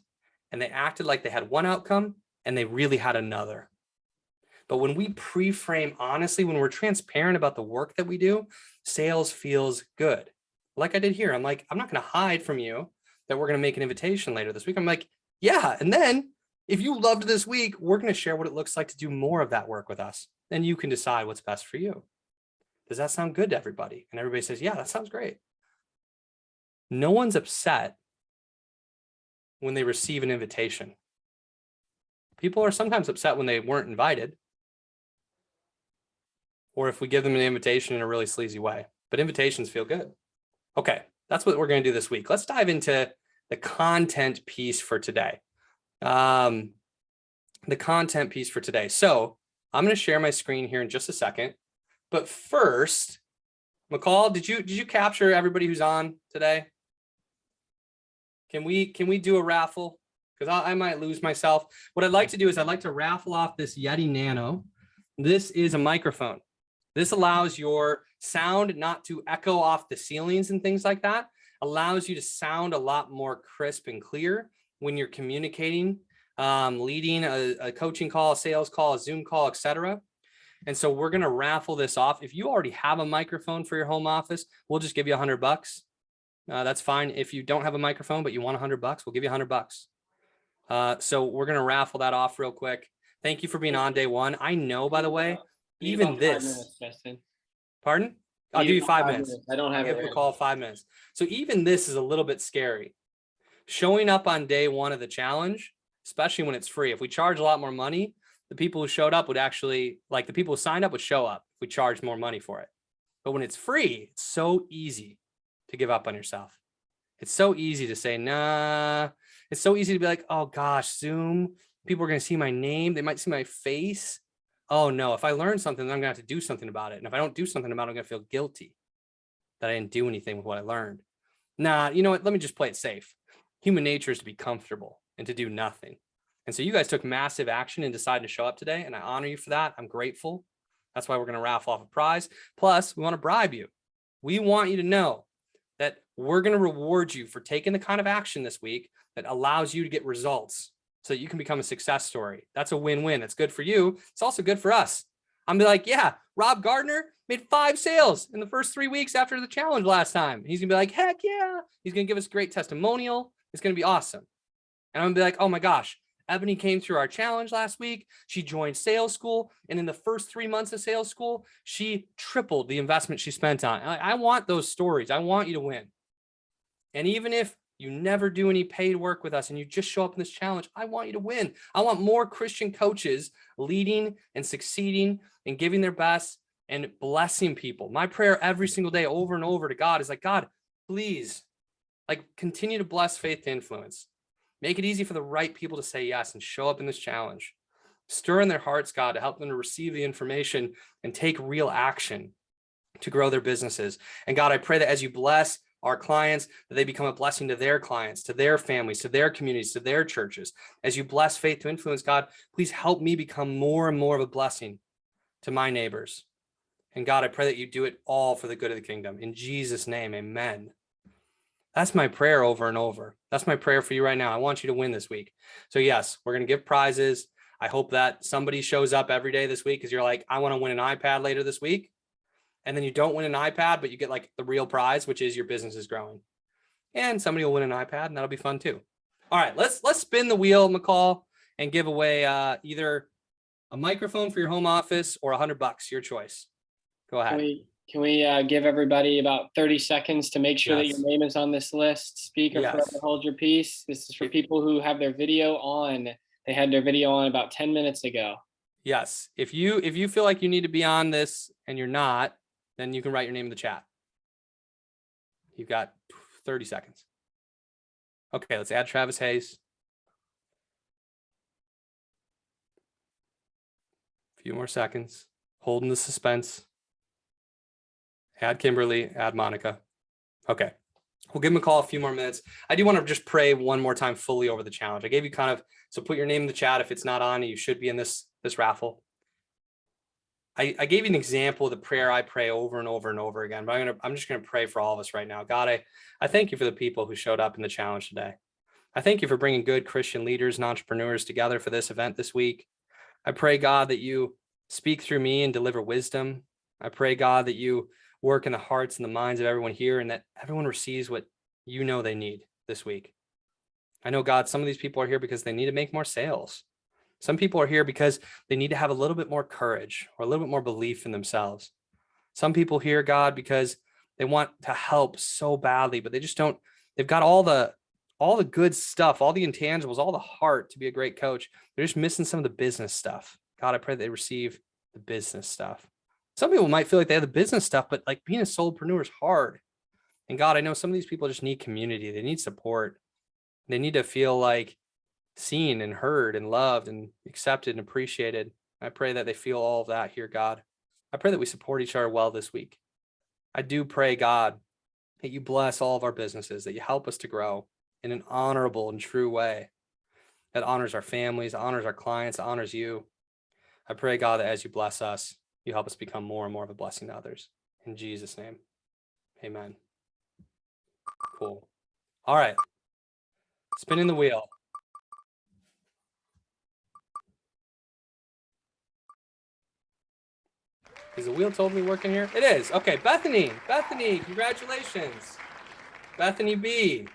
and they acted like they had one outcome and they really had another. But when we pre-frame honestly, when we're transparent about the work that we do, sales feels good. Like I did here. I'm like, I'm not going to hide from you that we're going to make an invitation later this week. I'm like, yeah. And then if you loved this week, we're going to share what it looks like to do more of that work with us. Then you can decide what's best for you. Does that sound good to everybody? And everybody says, yeah, that sounds great. No one's upset when they receive an invitation. People are sometimes upset when they weren't invited, or if we give them an invitation in a really sleazy way, but invitations feel good. Okay, that's what we're going to do this week. Let's dive into the content piece for today. The content piece for today. So I'm going to share my screen here in just a second, but first, McCall, did you capture everybody who's on today? Can we do a raffle? Because I might lose myself. What I'd like to do is I'd like to raffle off this Yeti Nano. This is a microphone. This allows your sound not to echo off the ceilings and things like that. Allows you to sound a lot more crisp and clear when you're communicating, leading a coaching call, a sales call, a Zoom call, etc. And so we're going to raffle this off. If you already have a microphone for your home office, we'll just give you $100. That's fine. If you don't have a microphone, but you want $100, we'll give you $100. So we're going to raffle that off real quick. Thank you for being on day one. I know, by the way, even this. 5 minutes, Justin. Pardon? I'll give you 5 minutes. I don't have it. Give a call 5 minutes. So even this is a little bit scary. Showing up on day one of the challenge, especially when it's free. If we charge a lot more money, the people who showed up would actually, like the people who signed up would show up if we charge more money for it. But when it's free, it's so easy to give up on yourself. It's so easy to say, nah. It's so easy to be like, oh gosh, Zoom, people are going to see my name. They might see my face. Oh no, if I learn something, then I'm gonna have to do something about it. And if I don't do something about it, I'm gonna feel guilty that I didn't do anything with what I learned. Nah, you know what? Let me just play it safe. Human nature is to be comfortable and to do nothing. And so you guys took massive action and decided to show up today. And I honor you for that. I'm grateful. That's why we're going to raffle off a prize. Plus, we want to bribe you. We want you to know that we're going to reward you for taking the kind of action this week that allows you to get results so that you can become a success story. That's a win-win. It's good for you. It's also good for us. I'm be like, yeah, Rob Gardner made 5 sales in the first 3 weeks after the challenge last time. He's gonna be like, heck yeah. He's gonna give us a great testimonial. It's gonna be awesome. And I'm gonna be like, oh my gosh, Ebony came through our challenge last week. She joined sales school. And in the first 3 months of sales school, she tripled the investment she spent on. I want those stories. I want you to win. And even if you never do any paid work with us and you just show up in this challenge, I want you to win. I want more Christian coaches leading and succeeding and giving their best and blessing people. My prayer every single day over and over to God is like, God, please, like, continue to bless Faith to Influence. Make it easy for the right people to say yes and show up in this challenge. Stir in their hearts, God, to help them to receive the information and take real action to grow their businesses. And God, I pray that as you bless our clients, that they become a blessing to their clients, to their families, to their communities, to their churches. As you bless Faith to Influence, God, please help me become more and more of a blessing to my neighbors. And God, I pray that you do it all for the good of the kingdom. In Jesus' name, amen. That's my prayer over and over. That's my prayer for you right now. I want you to win this week. So yes, we're going to give prizes. I hope that somebody shows up every day this week because you're like, I want to win an iPad later this week. And then you don't win an iPad, but you get like the real prize, which is your business is growing. And somebody will win an iPad, and that'll be fun too. All right, let's spin the wheel, McCall, and give away either a microphone for your home office or $100, your choice. Go ahead. Can we give everybody about 30 seconds to make sure that your Yes. name is on this list? Speaker, Yes. forever hold your peace. This is for people who have their video on. They had their video on about 10 minutes ago. Yes. If you feel like you need to be on this and you're not, then you can write your name in the chat. You've got 30 seconds. Okay, let's add Travis Hayes. A few more seconds. Holding the suspense. Add Kimberly, add Monica. Okay, we'll give them a call a few more minutes. I do want to just pray one more time fully over the challenge. I gave you kind of, so put your name in the chat. If it's not on, you should be in this raffle. I gave you an example of the prayer I pray over and over and over again, but I'm just going to pray for all of us right now. God, I thank you for the people who showed up in the challenge today. I thank you for bringing good Christian leaders and entrepreneurs together for this event this week. I pray, God, that you speak through me and deliver wisdom. I pray, God, that you work in the hearts and the minds of everyone here and that everyone receives what you know they need this week. I know, God, some of these people are here because they need to make more sales. Some people are here because they need to have a little bit more courage or a little bit more belief in themselves. Some people here, God, because they want to help so badly, but they just don't, they've got all the good stuff, all the intangibles, all the heart to be a great coach. They're just missing some of the business stuff. God, I pray that they receive the business stuff. Some people might feel like they have the business stuff, but like being a solopreneur is hard. And God, I know some of these people just need community. They need support. They need to feel like seen and heard and loved and accepted and appreciated. I pray that they feel all of that here, God. I pray that we support each other well this week. I do pray, God, that you bless all of our businesses, that you help us to grow in an honorable and true way that honors our families, honors our clients, honors you. I pray, God, that as you bless us, you help us become more and more of a blessing to others. In Jesus' name, amen. Cool. All right. Spinning the wheel. Is the wheel totally working here? It is. Okay, Bethany, congratulations. Bethany B,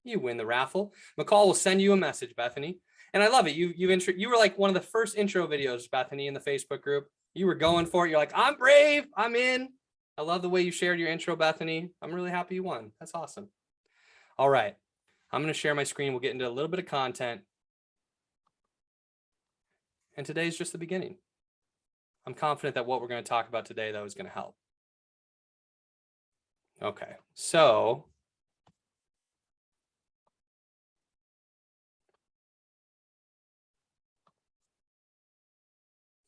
you win the raffle. McCall will send you a message, Bethany. And I love it. You were like one of the first intro videos, Bethany, in the Facebook group. You were going for it. You're like, I'm brave. I'm in. I love the way you shared your intro, Bethany. I'm really happy you won. That's awesome. All right. I'm going to share my screen. We'll get into a little bit of content. And today's just the beginning. I'm confident that what we're going to talk about today, though, is going to help. Okay, so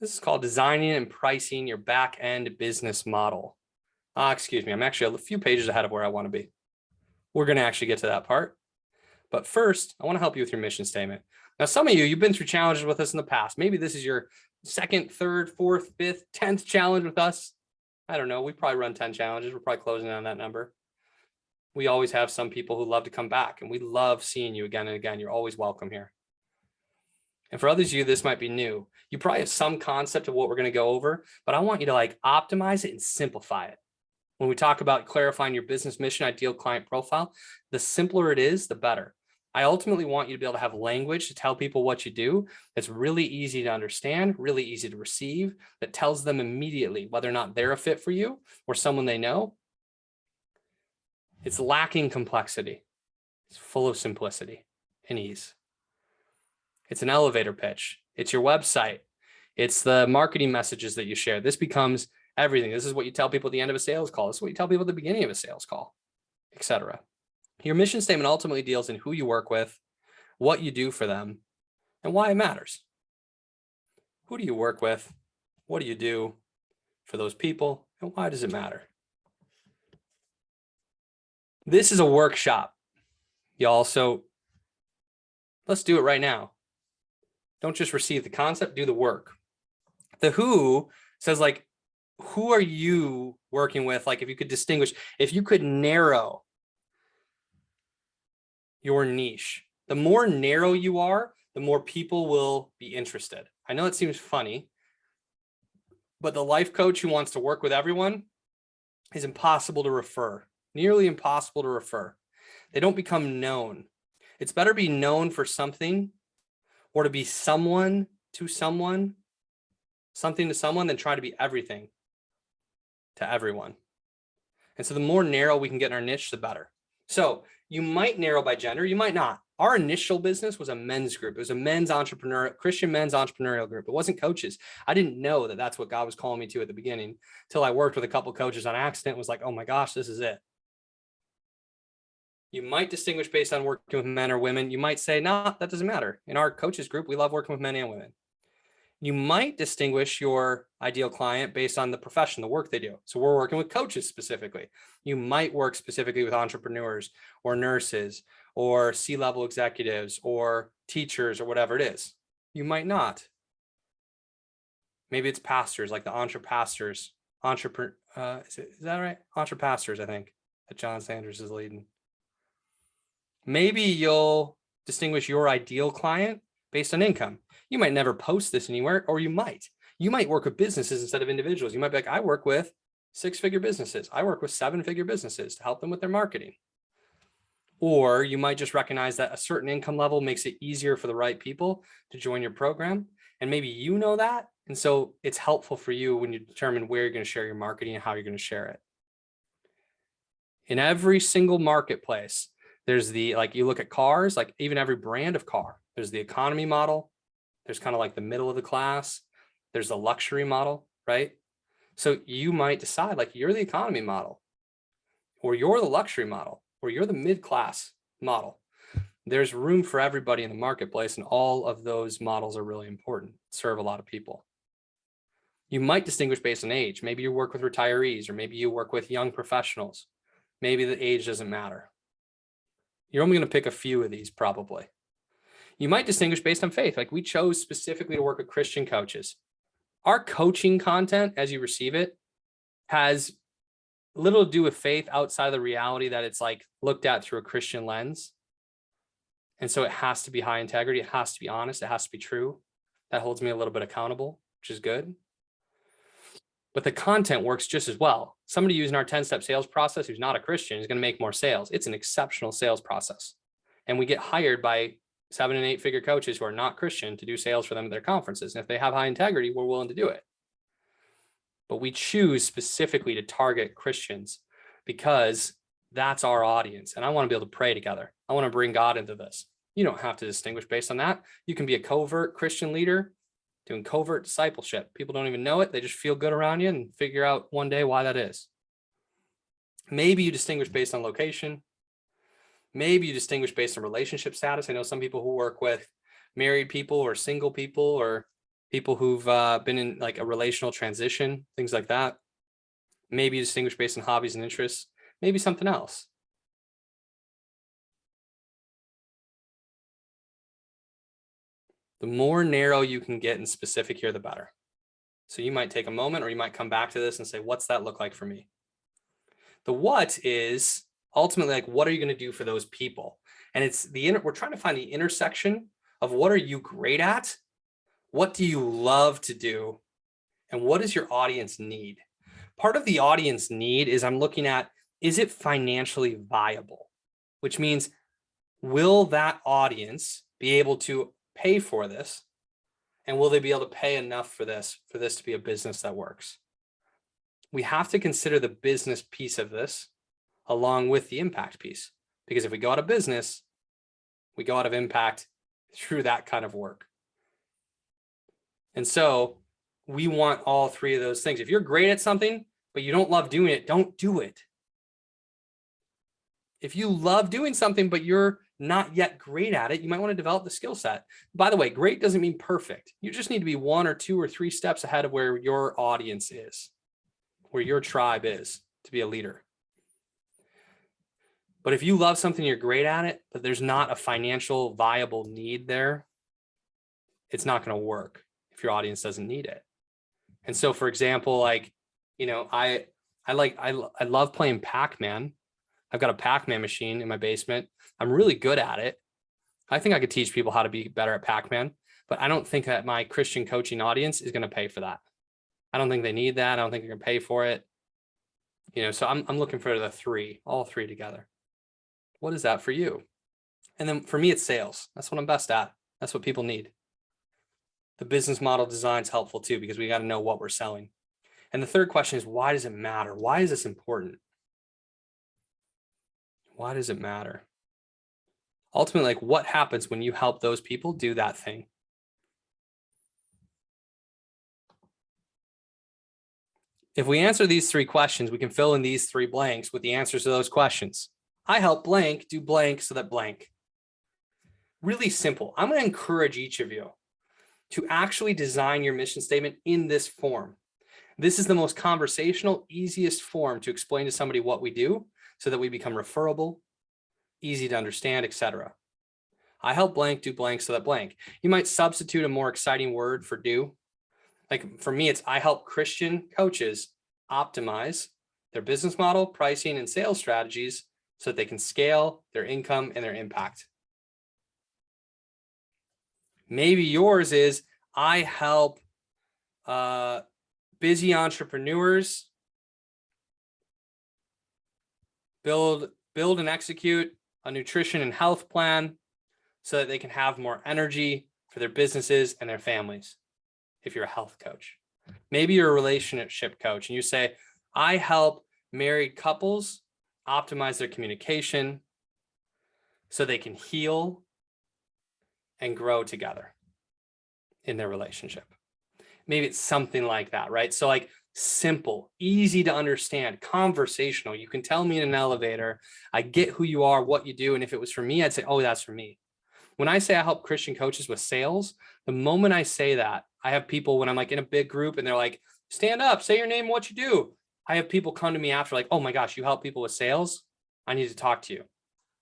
this is called designing and pricing your back-end business model. Excuse me, I'm actually a few pages ahead of where I want to be. We're going to actually get to that part. But first, I want to help you with your mission statement. Now, some of you, you've been through challenges with us in the past. Maybe this is your second, third, fourth, fifth, 10th challenge with us. I don't know. We probably run 10 challenges. We're probably closing on that number. We always have some people who love to come back, and we love seeing you again and again. You're always welcome here. And for others of you, this might be new. You probably have some concept of what we're going to go over, but I want you to like optimize it and simplify it. When we talk about clarifying your business mission, ideal client profile, the simpler it is, the better. I ultimately want you to be able to have language to tell people what you do that's really easy to understand, really easy to receive, that tells them immediately whether or not they're a fit for you or someone they know. It's lacking complexity. It's full of simplicity and ease. It's an elevator pitch. It's your website. It's the marketing messages that you share. This becomes everything. This is what you tell people at the end of a sales call. This is what you tell people at the beginning of a sales call, etc. Your mission statement ultimately deals in who you work with, what you do for them, and why it matters. Who do you work with? What do you do for those people? And why does it matter? This is a workshop, y'all. So let's do it right now. Don't just receive the concept, do the work. The who says like, who are you working with? Like if you could distinguish, if you could narrow your niche, the more narrow you are, the more people will be interested. I know it seems funny, but the life coach who wants to work with everyone is impossible to refer, nearly impossible to refer. They don't become known. It's better to be known for something or to be someone to someone, something to someone, than try to be everything to everyone. And so the more narrow we can get in our niche, the better. So you might narrow by gender, you might not. Our initial business was a men's group. It was a men's entrepreneur, Christian men's entrepreneurial group. It wasn't coaches. I didn't know that that's what God was calling me to at the beginning until I worked with a couple of coaches on accident. Was like, oh my gosh, this is it. You might distinguish based on working with men or women. You might say, no, that doesn't matter. In our coaches group, we love working with men and women. You might distinguish your ideal client based on the profession, the work they do. So we're working with coaches specifically. You might work specifically with entrepreneurs or nurses or C-level executives or teachers or whatever it is. You might not. Maybe it's pastors, like the entrepastors. Is that right? Entrepastors, I think, that John Sanders is leading. Maybe you'll distinguish your ideal client based on income. You might never post this anywhere, or you might. You might work with businesses instead of individuals. You might be like, I work with 6-figure businesses. I work with 7-figure businesses to help them with their marketing. Or you might just recognize that a certain income level makes it easier for the right people to join your program. And maybe you know that. And so it's helpful for you when you determine where you're going to share your marketing and how you're going to share it. In every single marketplace, there's the, like you look at cars, like even every brand of car, there's the economy model. There's kind of like the middle of the class. There's the luxury model, right? So you might decide like you're the economy model, or you're the luxury model, or you're the mid-class model. There's room for everybody in the marketplace, and all of those models are really important, serve a lot of people. You might distinguish based on age. Maybe you work with retirees, or maybe you work with young professionals. Maybe the age doesn't matter. You're only going to pick a few of these probably. You might distinguish based on faith. Like we chose specifically to work with Christian coaches. Our coaching content, as you receive it, has little to do with faith outside of the reality that it's like looked at through a Christian lens. And so it has to be high integrity. It has to be honest. It has to be true. That holds me a little bit accountable, which is good. But the content works just as well. Somebody using our 10-step sales process who's not a Christian is going to make more sales. It's an exceptional sales process. And we get hired by 7- and 8-figure coaches who are not Christian to do sales for them at their conferences. And if they have high integrity, we're willing to do it. But we choose specifically to target Christians because that's our audience. And I want to be able to pray together. I want to bring God into this. You don't have to distinguish based on that. You can be a covert Christian leader doing covert discipleship. People don't even know it. They just feel good around you and figure out one day why that is. Maybe you distinguish based on location. Maybe you distinguish based on relationship status. I know some people who work with married people or single people or people who've been in like a relational transition, things like that. Maybe you distinguish based on hobbies and interests. Maybe something else. The more narrow you can get and specific here, the better. So you might take a moment, or you might come back to this and say, what's that look like for me? The what is ultimately like, what are you going to do for those people? And it's we're trying to find the intersection of what are you great at? What do you love to do? And what does your audience need? Part of the audience need is I'm looking at, is it financially viable? Which means, will that audience be able to pay for this? And will they be able to pay enough for this to be a business that works? We have to consider the business piece of this along with the impact piece, because if we go out of business, we go out of impact through that kind of work. And so we want all three of those things. If you're great at something, but you don't love doing it, don't do it. If you love doing something, but you're not yet great at it, you might want to develop the skill set. By the way, great doesn't mean perfect. You just need to be 1 or 2 or 3 steps ahead of where your audience is, where your tribe is, to be a leader. But if you love something, you're great at it, but there's not a financial viable need there, it's not going to work if your audience doesn't need it. And so, for example, like, you know, I love playing Pac-Man. I've got a Pac-Man machine in my basement. I'm really good at it. I think I could teach people how to be better at Pac-Man, but I don't think that my Christian coaching audience is going to pay for that. I don't think they need that. I don't think they're going to pay for it. You know, so I'm looking for all three together. What is that for you? And then for me, it's sales. That's what I'm best at. That's what people need. The business model design is helpful too, because we got to know what we're selling. And the third question is, why does it matter? Why is this important? Why does it matter? Ultimately, like, what happens when you help those people do that thing? If we answer these 3 questions, we can fill in these 3 blanks with the answers to those questions. I help blank do blank so that blank. Really simple. I'm going to encourage each of you to actually design your mission statement in this form. This is the most conversational, easiest form to explain to somebody what we do so that we become referable, easy to understand, etc. I help blank do blank so that blank. You might substitute a more exciting word for do. Like for me, it's I help Christian coaches optimize their business model, pricing, and sales strategies so that they can scale their income and their impact. Maybe yours is I help busy entrepreneurs build and execute a nutrition and health plan so that they can have more energy for their businesses and their families. If you're a health coach, maybe you're a relationship coach and you say, I help married couples optimize their communication so they can heal and grow together in their relationship. Maybe it's something like that, right? So like simple, easy to understand, conversational. You can tell me in an elevator, I get who you are, what you do. And if it was for me, I'd say, oh, that's for me. When I say I help Christian coaches with sales, the moment I say that, I have people when I'm like in a big group and they're like, stand up, say your name, what you do. I have people come to me after like, oh my gosh, you help people with sales. I need to talk to you.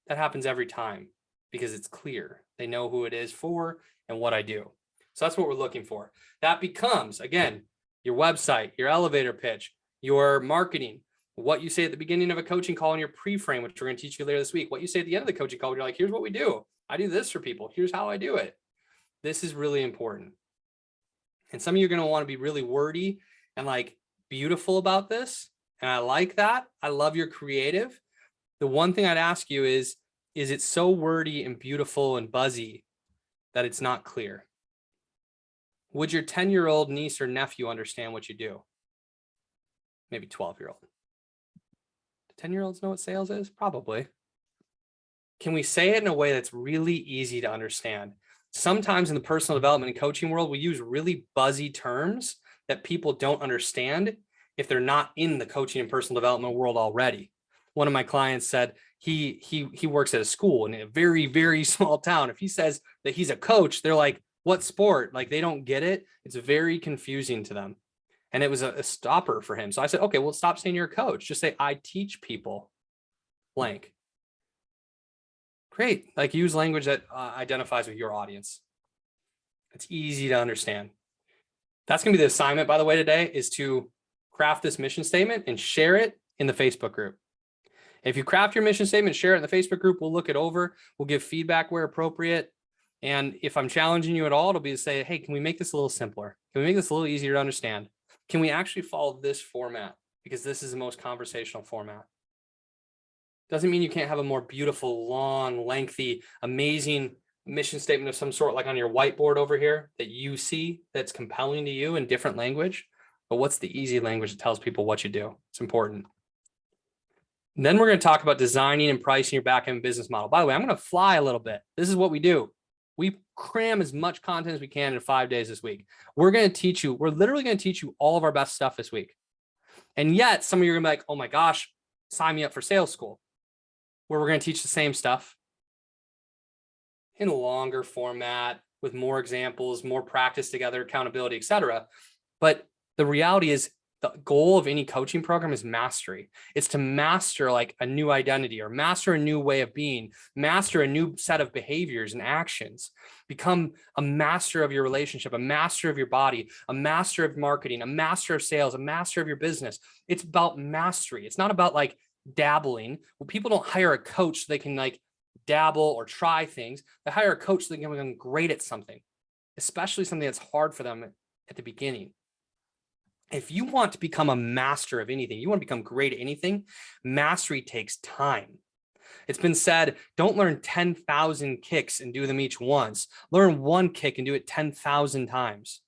That happens every time because it's clear. They know who it is for and what I do. So that's what we're looking for. That becomes, again, your website, your elevator pitch, your marketing, what you say at the beginning of a coaching call in your pre-frame, which we're going to teach you later this week, what you say at the end of the coaching call, you're like, here's what we do. I do this for people. Here's how I do it. This is really important. And some of you are going to want to be really wordy and like beautiful about this. And I like that. I love your creative. The one thing I'd ask you is it so wordy and beautiful and buzzy that it's not clear? Would your 10-year-old niece or nephew understand what you do? Maybe 12-year-old. Do 10-year-olds know what sales is? Probably. Can we say it in a way that's really easy to understand? Sometimes in the personal development and coaching world, we use really buzzy terms that people don't understand if they're not in the coaching and personal development world already. One of my clients said he works at a school in a very, very small town. If he says that he's a coach, they're like, what sport? Like they don't get it. It's very confusing to them. And it was a stopper for him. So I said, okay, well, stop saying you're a coach. Just say, I teach people blank. Great. Like use language that identifies with your audience. It's easy to understand. That's going to be the assignment, by the way, today, is to craft this mission statement and share it in the Facebook group. If you craft your mission statement, share it in the Facebook group, we'll look it over. We'll give feedback where appropriate. And if I'm challenging you at all, it'll be to say, hey, can we make this a little simpler? Can we make this a little easier to understand? Can we actually follow this format? Because this is the most conversational format. Doesn't mean you can't have a more beautiful, long, lengthy, amazing mission statement of some sort, like on your whiteboard over here, that you see that's compelling to you in different language. But what's the easy language that tells people what you do? It's important. And then we're going to talk about designing and pricing your back-end business model. By the way, I'm going to fly a little bit. This is what we do. We cram as much content as we can in 5 days this week. We're going to teach you, we're literally going to teach you all of our best stuff this week. And yet some of you are going to be like, oh my gosh, sign me up for sales school, where we're going to teach the same stuff in a longer format with more examples, more practice together, accountability, etc. But the reality is the goal of any coaching program is mastery. It's to master like a new identity or master a new way of being, master a new set of behaviors and actions, become a master of your relationship, a master of your body, a master of marketing, a master of sales, a master of your business. It's about mastery. It's not about like dabbling. Well, people don't hire a coach so they can like dabble or try things. They hire a coach so they can become great at something, especially something that's hard for them at the beginning. If you want to become a master of anything, you want to become great at anything, mastery takes time. It's been said, don't learn 10,000 kicks and do them each once. Learn one kick and do it 10,000 times.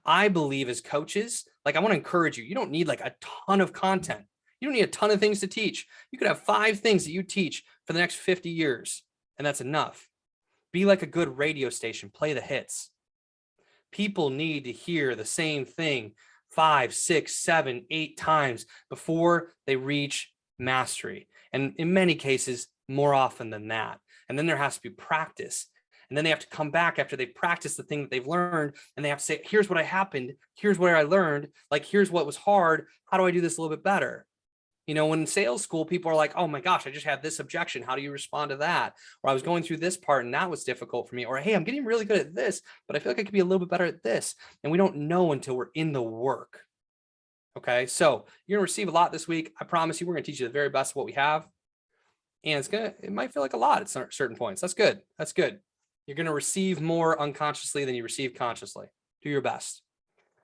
I believe as coaches, like I want to encourage you, you don't need like a ton of content. You don't need a ton of things to teach. You could have 5 things that you teach for the next 50 years, and that's enough. Be like a good radio station, play the hits. People need to hear the same thing 5, 6, 7, 8 times before they reach mastery. And in many cases, more often than that. And then there has to be practice. And then they have to come back after they've practiced the thing that they've learned. And they have to say, here's what I happened. Here's what I learned. Like, here's what was hard. How do I do this a little bit better? You know, in sales school, people are like, oh my gosh, I just had this objection. How do you respond to that? Or I was going through this part and that was difficult for me. Or, hey, I'm getting really good at this, but I feel like I could be a little bit better at this. And we don't know until we're in the work. Okay. So you're going to receive a lot this week. I promise you, we're going to teach you the very best of what we have. And it might feel like a lot at certain points. That's good. That's good. You're going to receive more unconsciously than you receive consciously. Do your best.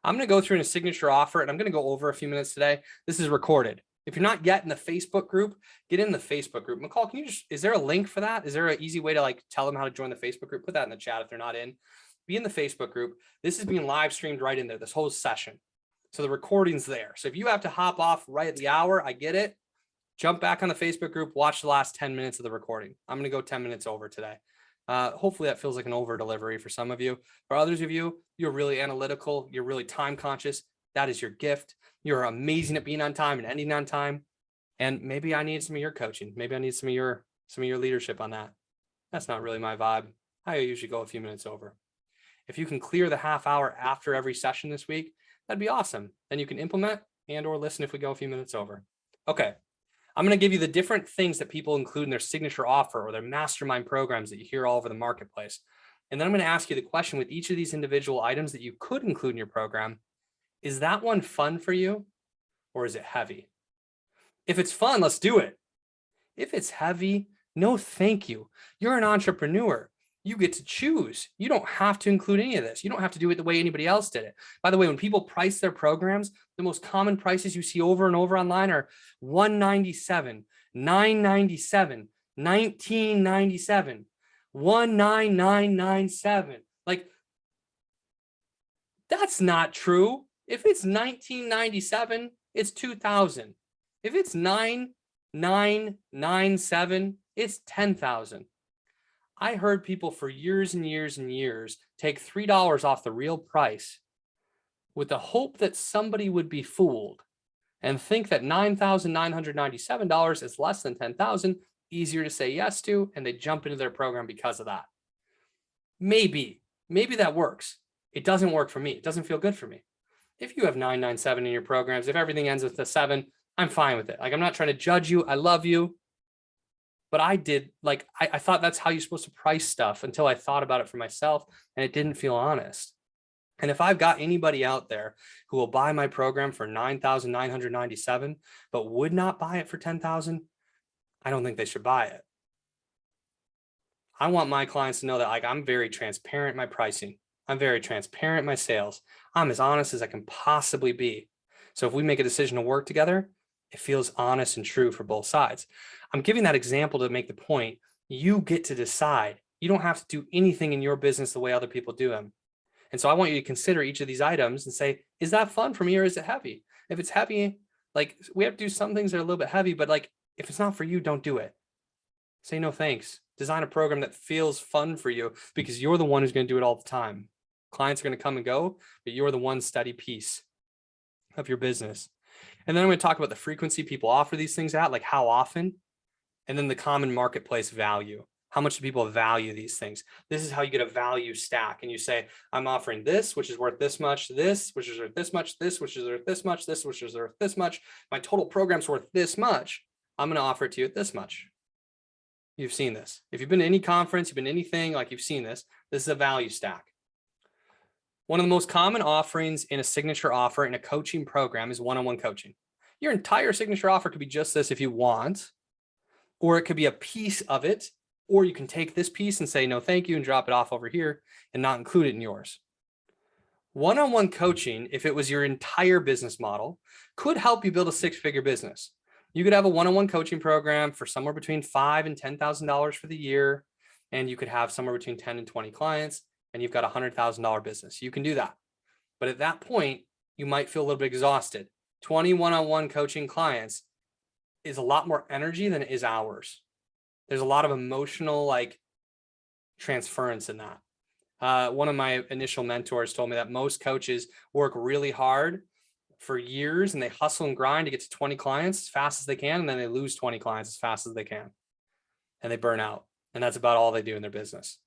I'm going to go through in a signature offer, and I'm going to go over a few minutes today. This is recorded. If you're not yet in the Facebook group, get in the Facebook group. McCall, is there a link for that? Is there an easy way to like tell them how to join the Facebook group? Put that in the chat if they're not in. Be in the Facebook group. This is being live streamed right in there, this whole session. So the recording's there. So if you have to hop off right at the hour, I get it. Jump back on the Facebook group, watch the last 10 minutes of the recording. I'm going to go 10 minutes over today. Hopefully that feels like an over delivery for some of you. For others of you, you're really analytical. You're really time conscious. That is your gift. You're amazing at being on time and ending on time. And maybe I need some of your coaching. Maybe I need some of your leadership on that. That's not really my vibe. I usually go a few minutes over. If you can clear the half hour after every session this week, that'd be awesome. Then you can implement and or listen if we go a few minutes over. Okay. I'm going to give you the different things that people include in their signature offer or their mastermind programs that you hear all over the marketplace. And then I'm going to ask you the question with each of these individual items that you could include in your program. Is that one fun for you or is it heavy? If it's fun, let's do it. If it's heavy, no, thank you. You're an entrepreneur. You get to choose. You don't have to include any of this. You don't have to do it the way anybody else did it. By the way, when people price their programs, the most common prices you see over and over online are $197, $997, $1997, $19997. Like, that's not true. If it's $1997, it's $2,000. If it's $9,997, it's $10,000. I heard people for years and years and years take $3 off the real price with the hope that somebody would be fooled and think that $9,997 is less than $10,000, easier to say yes to, and they jump into their program because of that. Maybe that works. It doesn't work for me. It doesn't feel good for me. If you have 997 in your programs, if everything ends with a 7, I'm fine with it. Like, I'm not trying to judge you. I love you. But I did, like, I thought that's how you're supposed to price stuff until I thought about it for myself, and it didn't feel honest. And if I've got anybody out there who will buy my program for $9,997, but would not buy it for $10,000, I don't think they should buy it. I want my clients to know that, like, I'm very transparent in my pricing. I'm very transparent in my sales. I'm as honest as I can possibly be. So if we make a decision to work together, it feels honest and true for both sides. I'm giving that example to make the point. You get to decide. You don't have to do anything in your business the way other people do them. And so I want you to consider each of these items and say, is that fun for me or is it heavy? If it's heavy, like, we have to do some things that are a little bit heavy, but like, if it's not for you, don't do it. Say no thanks. Design a program that feels fun for you, because you're the one who's going to do it all the time. Clients are going to come and go, but you're the one steady piece of your business. And then I'm going to talk about the frequency people offer these things at, like how often, and then the common marketplace value. How much do people value these things? This is how you get a value stack. And you say, I'm offering this, which is worth this much, this, which is worth this much, this, which is worth this much, this, which is worth this much. My total program's worth this much. I'm going to offer it to you at this much. You've seen this. If you've been to any conference, you've been to anything, like, you've seen this. This is a value stack. One of the most common offerings in a signature offer in a coaching program is one-on-one coaching. Your entire signature offer could be just this if you want, or it could be a piece of it, or you can take this piece and say, no, thank you, and drop it off over here and not include it in yours. One-on-one coaching, if it was your entire business model, could help you build a six-figure business. You could have a one-on-one coaching program for somewhere between $5,000 and $10,000 for the year. And you could have somewhere between 10 and 20 clients, and you've got a $100,000 business. You can do that. But at that point, you might feel a little bit exhausted. 20 one-on-one coaching clients is a lot more energy than it is hours. There's a lot of emotional, like, transference in that. One of my initial mentors told me that most coaches work really hard for years and they hustle and grind to get to 20 clients as fast as they can. And then they lose 20 clients as fast as they can. And they burn out. And that's about all they do in their business.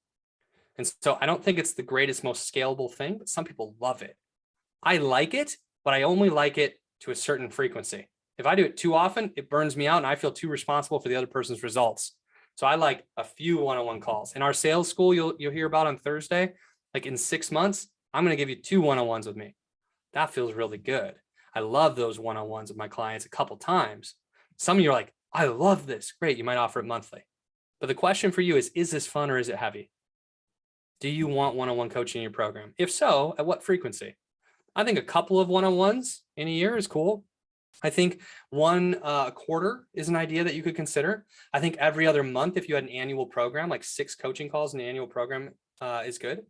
And so I don't think it's the greatest, most scalable thing, but some people love it. I like it, but I only like it to a certain frequency. If I do it too often, it burns me out and I feel too responsible for the other person's results. So I like a few one-on-one calls. In our sales school, you'll hear about on Thursday, like in 6 months, I'm going to give you 2 one-on-ones with me. That feels really good. I love those one-on-ones with my clients a couple times. Some of you are like, I love this. Great. You might offer it monthly. But the question for you is this fun or is it heavy? Do you want one-on-one coaching in your program? If so, at what frequency? I think a couple of one-on-ones in a year is cool. I think one a quarter is an idea that you could consider. I think every other month, if you had an annual program, like 6 coaching calls in an annual program is good.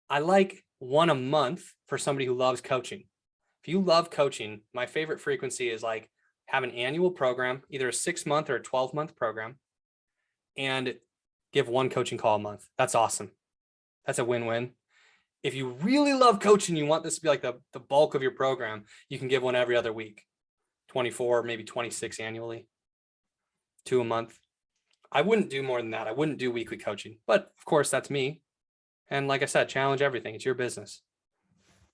I like 1 a month for somebody who loves coaching. If you love coaching, my favorite frequency is like have an annual program, either a 6-month or a 12-month program, and give 1 coaching call a month. That's awesome. That's a win-win. If you really love coaching, you want this to be like the bulk of your program, you can give 1 every other week, 24, maybe 26 annually, 2 a month. I wouldn't do more than that. I wouldn't do weekly coaching, but of course that's me. And like I said, challenge everything. It's your business.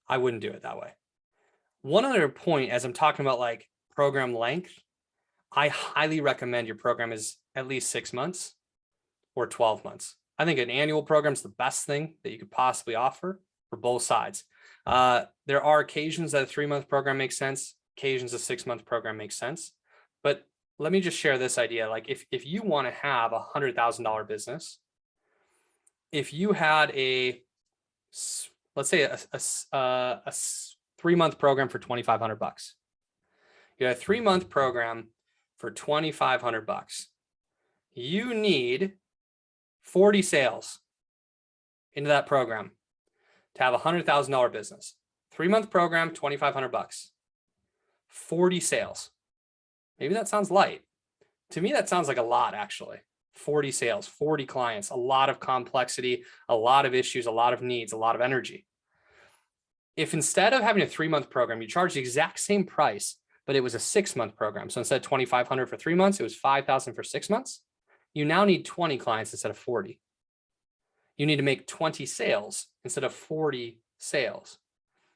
I wouldn't do it that way. One other point, as I'm talking about like program length, I highly recommend your program is at least 6 months or 12 months. I think an annual program is the best thing that you could possibly offer for both sides. There are occasions that a 3-month program makes sense. Occasions a 6-month program makes sense. But let me just share this idea. Like if you want to have a $100,000 business, if you had let's say a 3-month program for $2,500, you had a 3-month program for $2,500. You need 40 sales into that program to have a $100,000 business. 3-month program, $2,500. 40 sales. Maybe that sounds light. To me, that sounds like a lot, actually. 40 sales, 40 clients, a lot of complexity, a lot of issues, a lot of needs, a lot of energy. If instead of having a 3-month program, you charge the exact same price, but it was a 6-month program. So instead of $2,500 for 3 months, it was $5,000 for 6 months. You now need 20 clients instead of 40. You need to make 20 sales instead of 40 sales.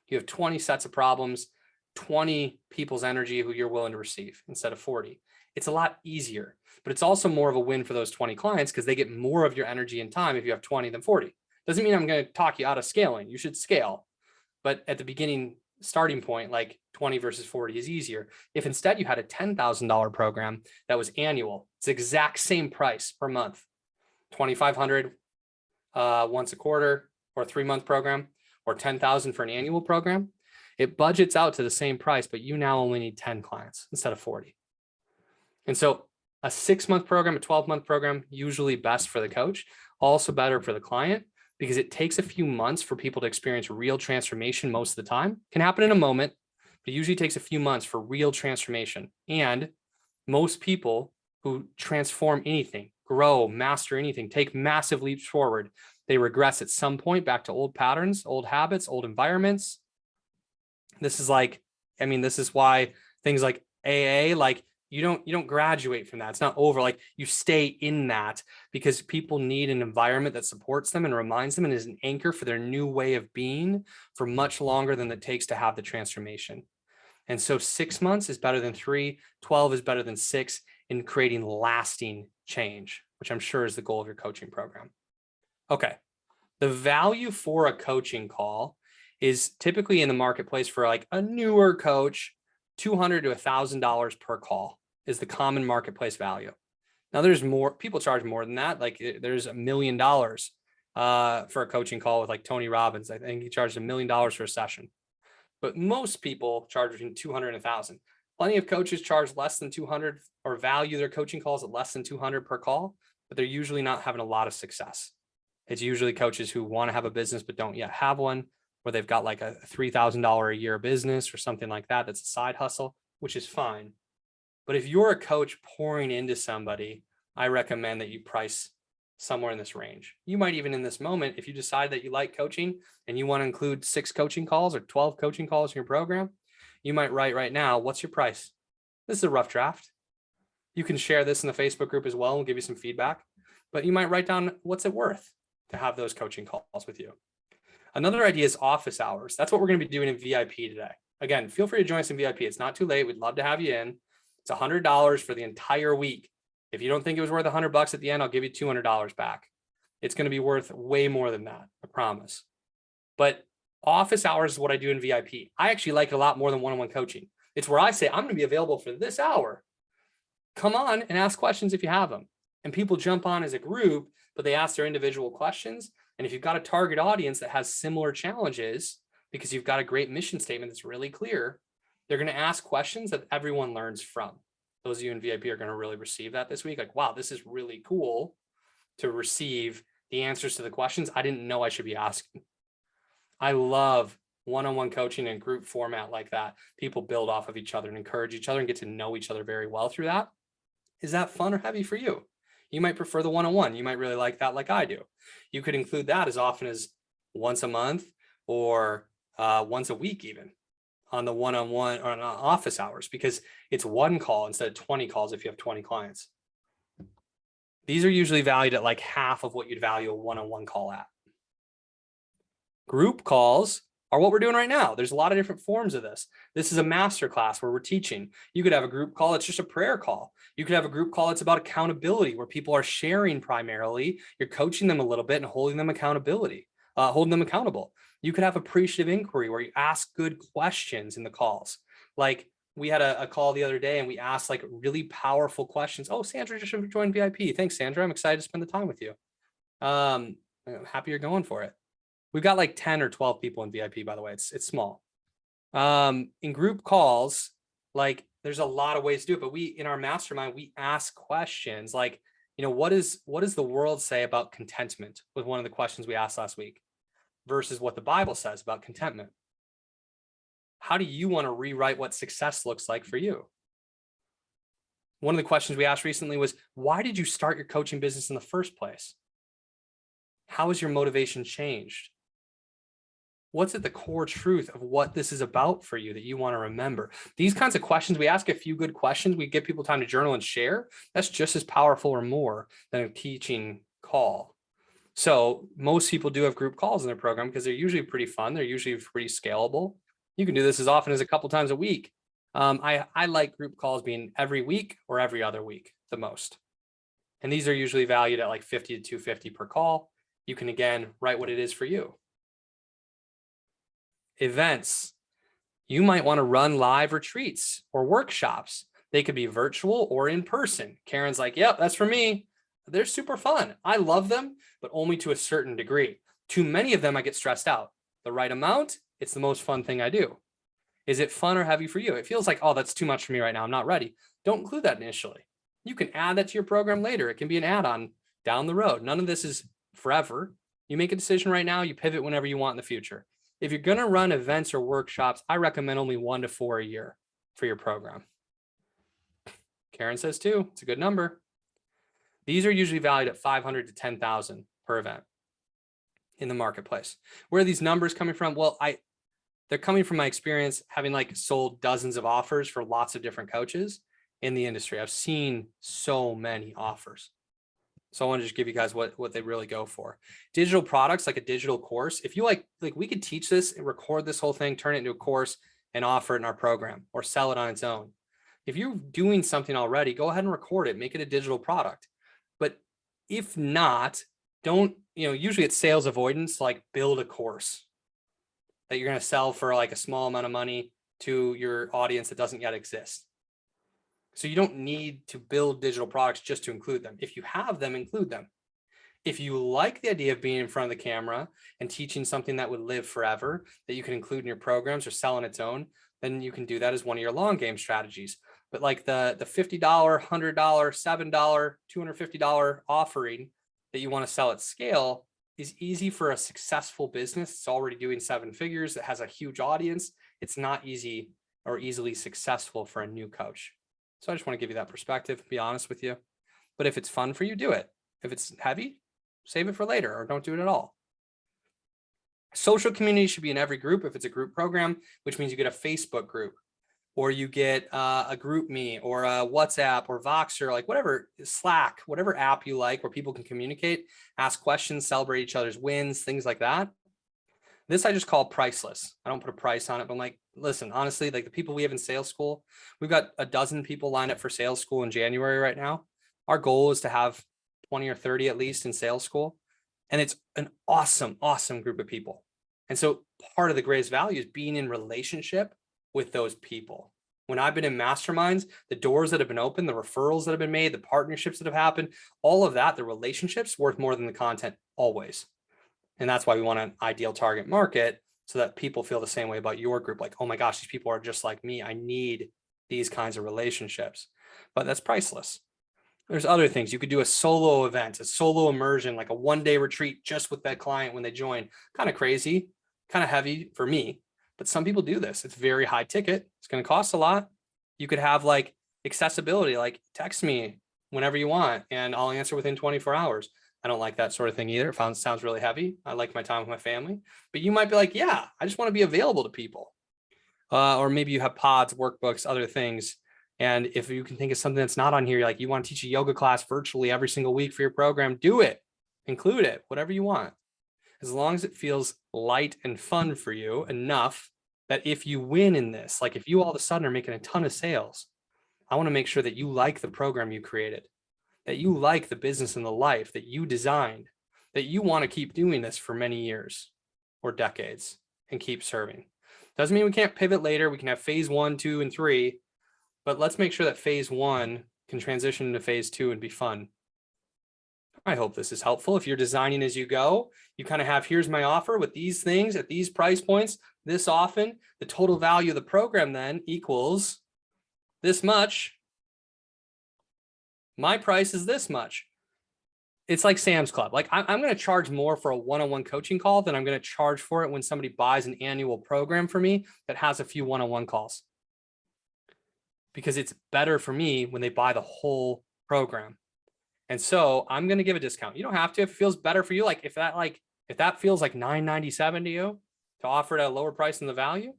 You have 20 sets of problems. 20 people's energy who you're willing to receive instead of 40. It's a lot easier, but it's also more of a win for those 20 clients because they get more of your energy and time if you have 20 than 40. Doesn't mean I'm going to talk you out of scaling. You should scale. But at the beginning starting point, like 20 versus 40 is easier. If instead you had a $10,000 program that was annual, it's the exact same price per month, $2,500 once a quarter, or a 3-month program, or $10,000 for an annual program, it budgets out to the same price, but you now only need 10 clients instead of 40. And so a 6-month program, a 12-month program, usually best for the coach, also better for the client, because it takes a few months for people to experience real transformation most of the time. Can happen in a moment, but it usually takes a few months for real transformation. And most people who transform anything, grow, master anything, take massive leaps forward, they regress at some point back to old patterns, old habits, old environments. This is like, I mean, this is why things like AA, like you don't graduate from that. It's not over. Like you stay in that because people need an environment that supports them and reminds them and is an anchor for their new way of being for much longer than it takes to have the transformation. And so 6 months is better than 3, 12 is better than 6 in creating lasting change, which I'm sure is the goal of your coaching program. Okay. The value for a coaching call is typically in the marketplace for like a newer coach, $200 to $1,000 per call is the common marketplace value. Now there's more, people charge more than that. Like there's $1 million for a coaching call with like Tony Robbins. I think he charged $1 million for a session, but most people charge between 200 and 1,000. Plenty of coaches charge less than 200 or value their coaching calls at less than 200 per call, but they're usually not having a lot of success. It's usually coaches who want to have a business, but don't yet have one, where they've got like a $3,000 a year business or something like that. That's a side hustle, which is fine. But if you're a coach pouring into somebody, I recommend that you price somewhere in this range. You might even in this moment, if you decide that you like coaching and you want to include 6 coaching calls or 12 coaching calls in your program, you might write right now, what's your price? This is a rough draft. You can share this in the Facebook group as well and give you some feedback, but you might write down what's it worth to have those coaching calls with you. Another idea is office hours. That's what we're going to be doing in VIP today. Again, feel free to join us in VIP. It's not too late. We'd love to have you in. It's $100 for the entire week. If you don't think it was worth $100 at the end, I'll give you $200 back. It's going to be worth way more than that, I promise. But office hours is what I do in VIP. I actually like it a lot more than one-on-one coaching. It's where I say, I'm going to be available for this hour. Come on and ask questions if you have them. And people jump on as a group, but they ask their individual questions. And if you've got a target audience that has similar challenges, because you've got a great mission statement that's really clear, they're going to ask questions that everyone learns from. Those of you in VIP are going to really receive that this week. Like, wow, this is really cool to receive the answers to the questions I didn't know I should be asking. I love one-on-one coaching and group format like that. People build off of each other and encourage each other and get to know each other very well through that. Is that fun or heavy for you? You might prefer the one-on-one. You might really like that like I do. You could include that as often as once a month or once a week even on the one-on-one or on office hours, because it's one call instead of 20 calls if you have 20 clients. These are usually valued at like half of what you'd value a one-on-one call at. Group calls are what we're doing right now. There's a lot of different forms of this. This is a masterclass where we're teaching. You could have a group call. It's just a prayer call. You could have a group call. It's about accountability where people are sharing primarily. You're coaching them a little bit and holding them accountable. You could have appreciative inquiry where you ask good questions in the calls. Like we had a call the other day and we asked like really powerful questions. Oh, Sandra just joined VIP. Thanks, Sandra. I'm excited to spend the time with you. I'm happy you're going for it. We've got like 10 or 12 people in VIP, by the way. It's small. In group calls, like there's a lot of ways to do it, but we, in our mastermind, we ask questions like, what does the world say about contentment was one of the questions we asked last week versus what the Bible says about contentment. How do you want to rewrite what success looks like for you? One of the questions we asked recently was, why did you start your coaching business in the first place? How has your motivation changed? What's at the core truth of what this is about for you that you want to remember? These kinds of questions, we ask a few good questions. We give people time to journal and share. That's just as powerful or more than a teaching call. So most people do have group calls in their program because they're usually pretty fun. They're usually pretty scalable. You can do this as often as a couple times a week. I like group calls being every week or every other week the most. And these are usually valued at like 50 to 250 per call. You can, again, write what it is for you. Events. You might want to run live retreats or workshops. They could be virtual or in person. Karen's like, yep, that's for me. They're super fun. I love them, but only to a certain degree. Too many of them, I get stressed out. The right amount, it's the most fun thing I do. Is it fun or heavy for you? It feels like, oh, that's too much for me right now. I'm not ready. Don't include that initially. You can add that to your program later. It can be an add-on down the road. None of this is forever. You make a decision right now, you pivot whenever you want in the future. If you're going to run events or workshops, I recommend only 1 to 4 a year for your program. Karen says 2. It's a good number. These are usually valued at 500 to 10,000 per event in the marketplace. Where are these numbers coming from? Well, they're coming from my experience having like sold dozens of offers for lots of different coaches in the industry. I've seen so many offers. So I want to just give you guys what they really go for. Digital products, like a digital course. If you like we could teach this and record this whole thing, turn it into a course and offer it in our program or sell it on its own. If you're doing something already, go ahead and record it, make it a digital product. But if not, don't, usually it's sales avoidance, like build a course that you're going to sell for like a small amount of money to your audience that doesn't yet exist. So you don't need to build digital products just to include them. If you have them, include them. If you like the idea of being in front of the camera and teaching something that would live forever, that you can include in your programs or sell on its own, then you can do that as one of your long game strategies. But like the $50, $100, $7, $250 offering that you want to sell at scale is easy for a successful business. It's already doing 7 figures. It has a huge audience. It's not easy or easily successful for a new coach. So I just want to give you that perspective, be honest with you. But if it's fun for you, do it. If it's heavy, save it for later or don't do it at all. Social community should be in every group if it's a group program, which means you get a Facebook group or you get a group me or a WhatsApp or Voxer, like whatever, Slack, whatever app you like where people can communicate, ask questions, celebrate each other's wins, things like that. This I just call priceless. I don't put a price on it, but I'm like, listen, honestly, like the people we have in sales school, we've got a dozen people lined up for sales school in January right now. Our goal is to have 20 or 30 at least in sales school. And it's an awesome, awesome group of people. And so part of the greatest value is being in relationship with those people. When I've been in masterminds, the doors that have been opened, the referrals that have been made, the partnerships that have happened, all of that, the relationships worth more than the content always. And that's why we want an ideal target market so that people feel the same way about your group. Like, oh my gosh, these people are just like me. I need these kinds of relationships, but that's priceless. There's other things. You could do a solo event, a solo immersion, like a 1-day retreat just with that client when they join. Kind of crazy, kind of heavy for me, but some people do this. It's very high ticket. It's going to cost a lot. You could have like accessibility, like text me whenever you want and I'll answer within 24 hours. I don't like that sort of thing either. It sounds really heavy. I like my time with my family, but you might be like, yeah, I just want to be available to people. Or maybe you have pods, workbooks, other things. And if you can think of something that's not on here, like you want to teach a yoga class virtually every single week for your program, do it, include it, whatever you want. As long as it feels light and fun for you enough that if you win in this, like if you all of a sudden are making a ton of sales, I want to make sure that you like the program you created, that you like the business and the life that you designed, that you want to keep doing this for many years or decades and keep serving. Doesn't mean we can't pivot later. We can have phase 1, 2, and 3, but let's make sure that phase 1 can transition into phase 2 and be fun. I hope this is helpful. If you're designing as you go, you kind of have, here's my offer with these things at these price points, this often, the total value of the program then equals this much. My price is this much. It's like Sam's Club. Like I'm going to charge more for a one-on-one coaching call than I'm going to charge for it when somebody buys an annual program for me that has a few one-on-one calls. Because it's better for me when they buy the whole program. And so I'm going to give a discount. You don't have to if it feels better for you. Like if that feels like $9.97 to you to offer it at a lower price than the value,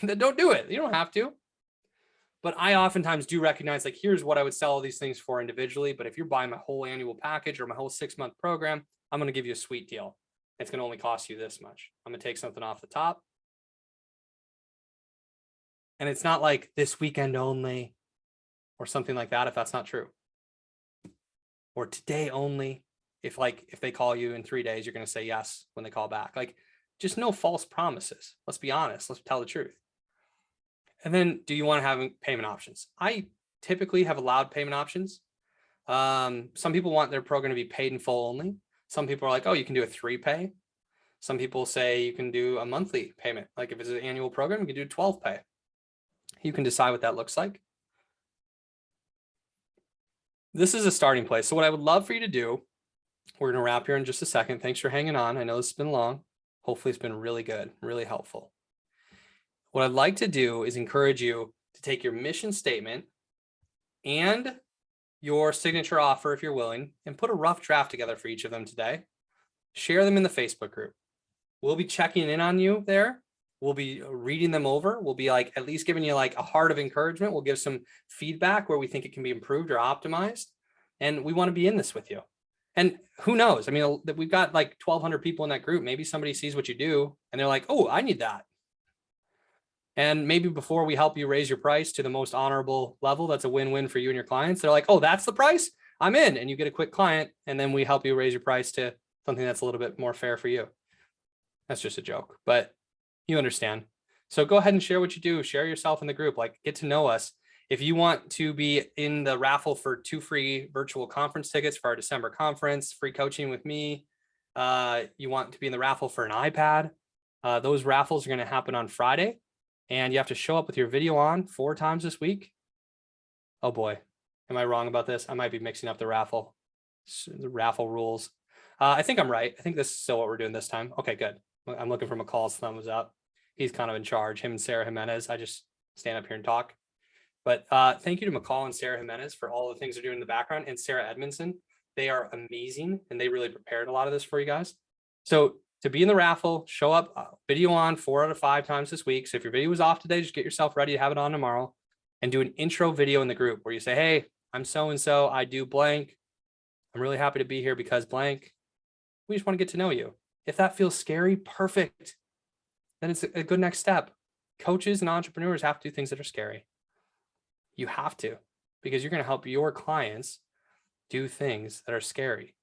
then don't do it. You don't have to. But I oftentimes do recognize like, here's what I would sell all these things for individually. But if you're buying my whole annual package or my whole 6-month program, I'm going to give you a sweet deal. It's going to only cost you this much. I'm going to take something off the top And it's not like this weekend only or something like that, if that's not true. Or today only. If they call you in 3 days, you're going to say yes when they call back. Like, just no false promises. Let's be honest. Let's tell the truth. And then, do you want to have payment options? I typically have allowed payment options. Some people want their program to be paid in full only. Some people are like, oh, you can do a 3-pay. Some people say you can do a monthly payment. Like if it's an annual program, you can do 12-pay. You can decide what that looks like. This is a starting place. So what I would love for you to do, we're going to wrap here in just a second. Thanks for hanging on. I know this has been long. Hopefully it's been really good, really helpful. What I'd like to do is encourage you to take your mission statement and your signature offer, if you're willing, and put a rough draft together for each of them today. Share them in the Facebook group. We'll be checking in on you there. We'll be reading them over. We'll be like at least giving you like a heart of encouragement. We'll give some feedback where we think it can be improved or optimized. And we want to be in this with you. And who knows? I mean, we've got like 1,200 people in that group. Maybe somebody sees what you do and they're like, oh, I need that. And maybe before we help you raise your price to the most honorable level, that's a win-win for you and your clients. They're like, oh, that's the price? I'm in. And you get a quick client. And then we help you raise your price to something that's a little bit more fair for you. That's just a joke, but you understand. So go ahead and share what you do. Share yourself in the group, like get to know us. If you want to be in the raffle for 2 free virtual conference tickets for our December conference, free coaching with me, you want to be in the raffle for an iPad, those raffles are going to happen on Friday. And you have to show up with your video on 4 times this week. Oh boy, am I wrong about this? I might be mixing up the raffle rules. I think I'm right. I think this is still what we're doing this time. Okay, good. I'm looking for McCall's thumbs up. He's kind of in charge, him and Sarah Jimenez. I just stand up here and talk. But thank you to McCall and Sarah Jimenez for all the things they're doing in the background, and Sarah Edmondson. They are amazing, and they really prepared a lot of this for you guys. So to be in the raffle, show up, video on 4 out of 5 times this week. So if your video was off today, just get yourself ready to have it on tomorrow, and do an intro video in the group where you say, hey, I'm so-and-so, I do blank. I'm really happy to be here because blank. We just want to get to know you. If that feels scary, perfect. Then it's a good next step. Coaches and entrepreneurs have to do things that are scary. You have to, because you're going to help your clients do things that are scary.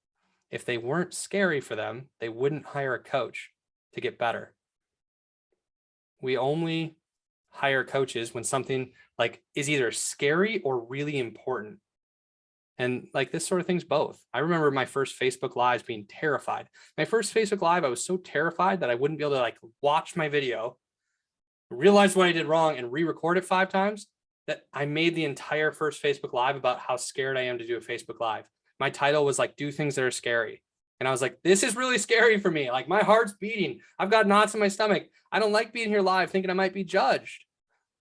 If they weren't scary for them, they wouldn't hire a coach to get better. We only hire coaches when something like is either scary or really important. And like this sort of thing's both. I remember my first Facebook Lives being terrified. My first Facebook Live, I was so terrified that I wouldn't be able to like watch my video, realize what I did wrong, and re-record it 5 times, that I made the entire first Facebook Live about how scared I am to do a Facebook Live. My title was like, do things that are scary. And I was like, this is really scary for me. Like my heart's beating. I've got knots in my stomach. I don't like being here live thinking I might be judged.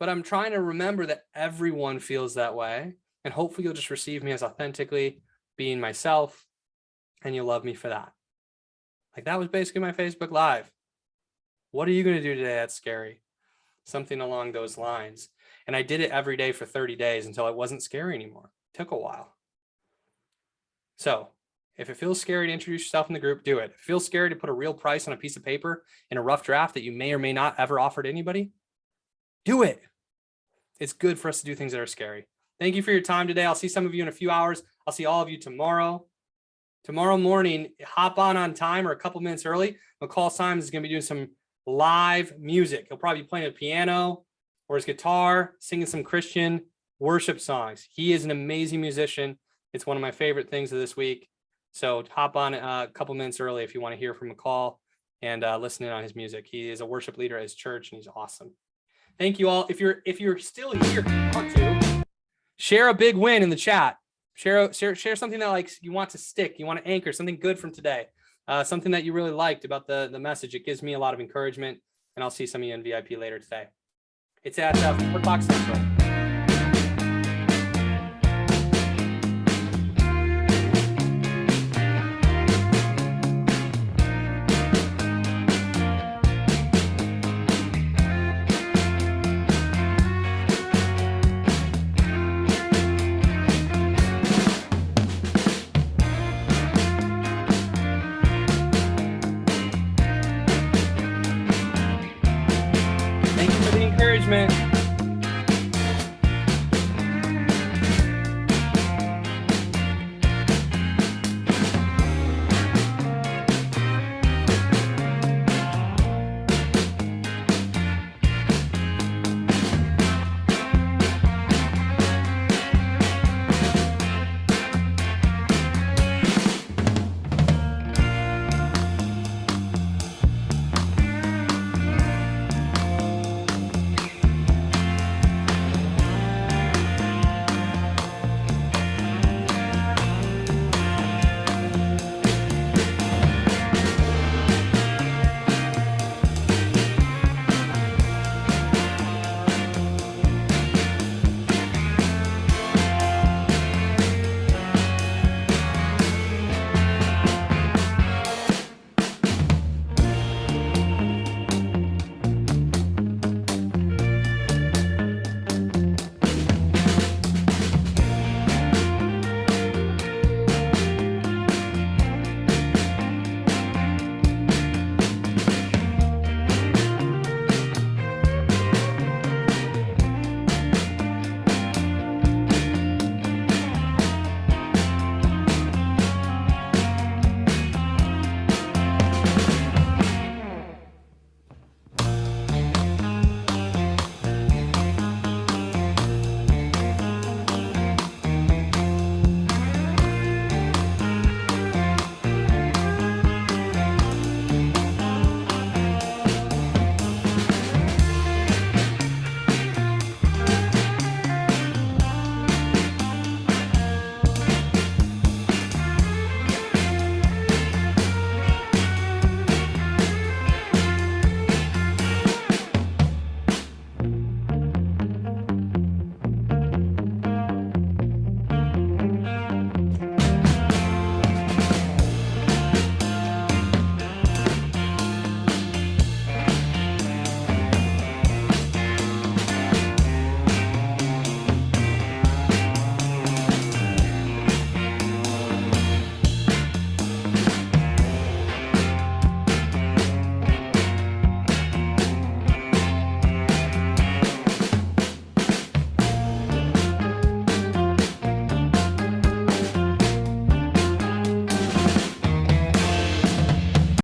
But I'm trying to remember that everyone feels that way. And hopefully you'll just receive me as authentically being myself, and you'll love me for that. Like that was basically my Facebook Live. What are you going to do today that's scary? Something along those lines. And I did it every day for 30 days until it wasn't scary anymore. It took a while. So if it feels scary to introduce yourself in the group, do it. If it feels scary to put a real price on a piece of paper in a rough draft that you may or may not ever offer to anybody, do it. It's good for us to do things that are scary. Thank you for your time today. I'll see some of you in a few hours. I'll see all of you tomorrow. Tomorrow morning, hop on time or a couple minutes early. McCall Simons is going to be doing some live music. He'll probably be playing a piano or his guitar, singing some Christian worship songs. He is an amazing musician. It's one of my favorite things of this week. So hop on a couple minutes early if you want to hear from McCall and listen in on his music. He is a worship leader at his church, and he's awesome. Thank you all. If you're still here, want to share a big win in the chat. Share something that like you want to stick. You want to anchor something good from today. Something that you really liked about the message. It gives me a lot of encouragement, and I'll see some of you in VIP later today. It's at 4 o'clock Central. Thank you for the encouragement.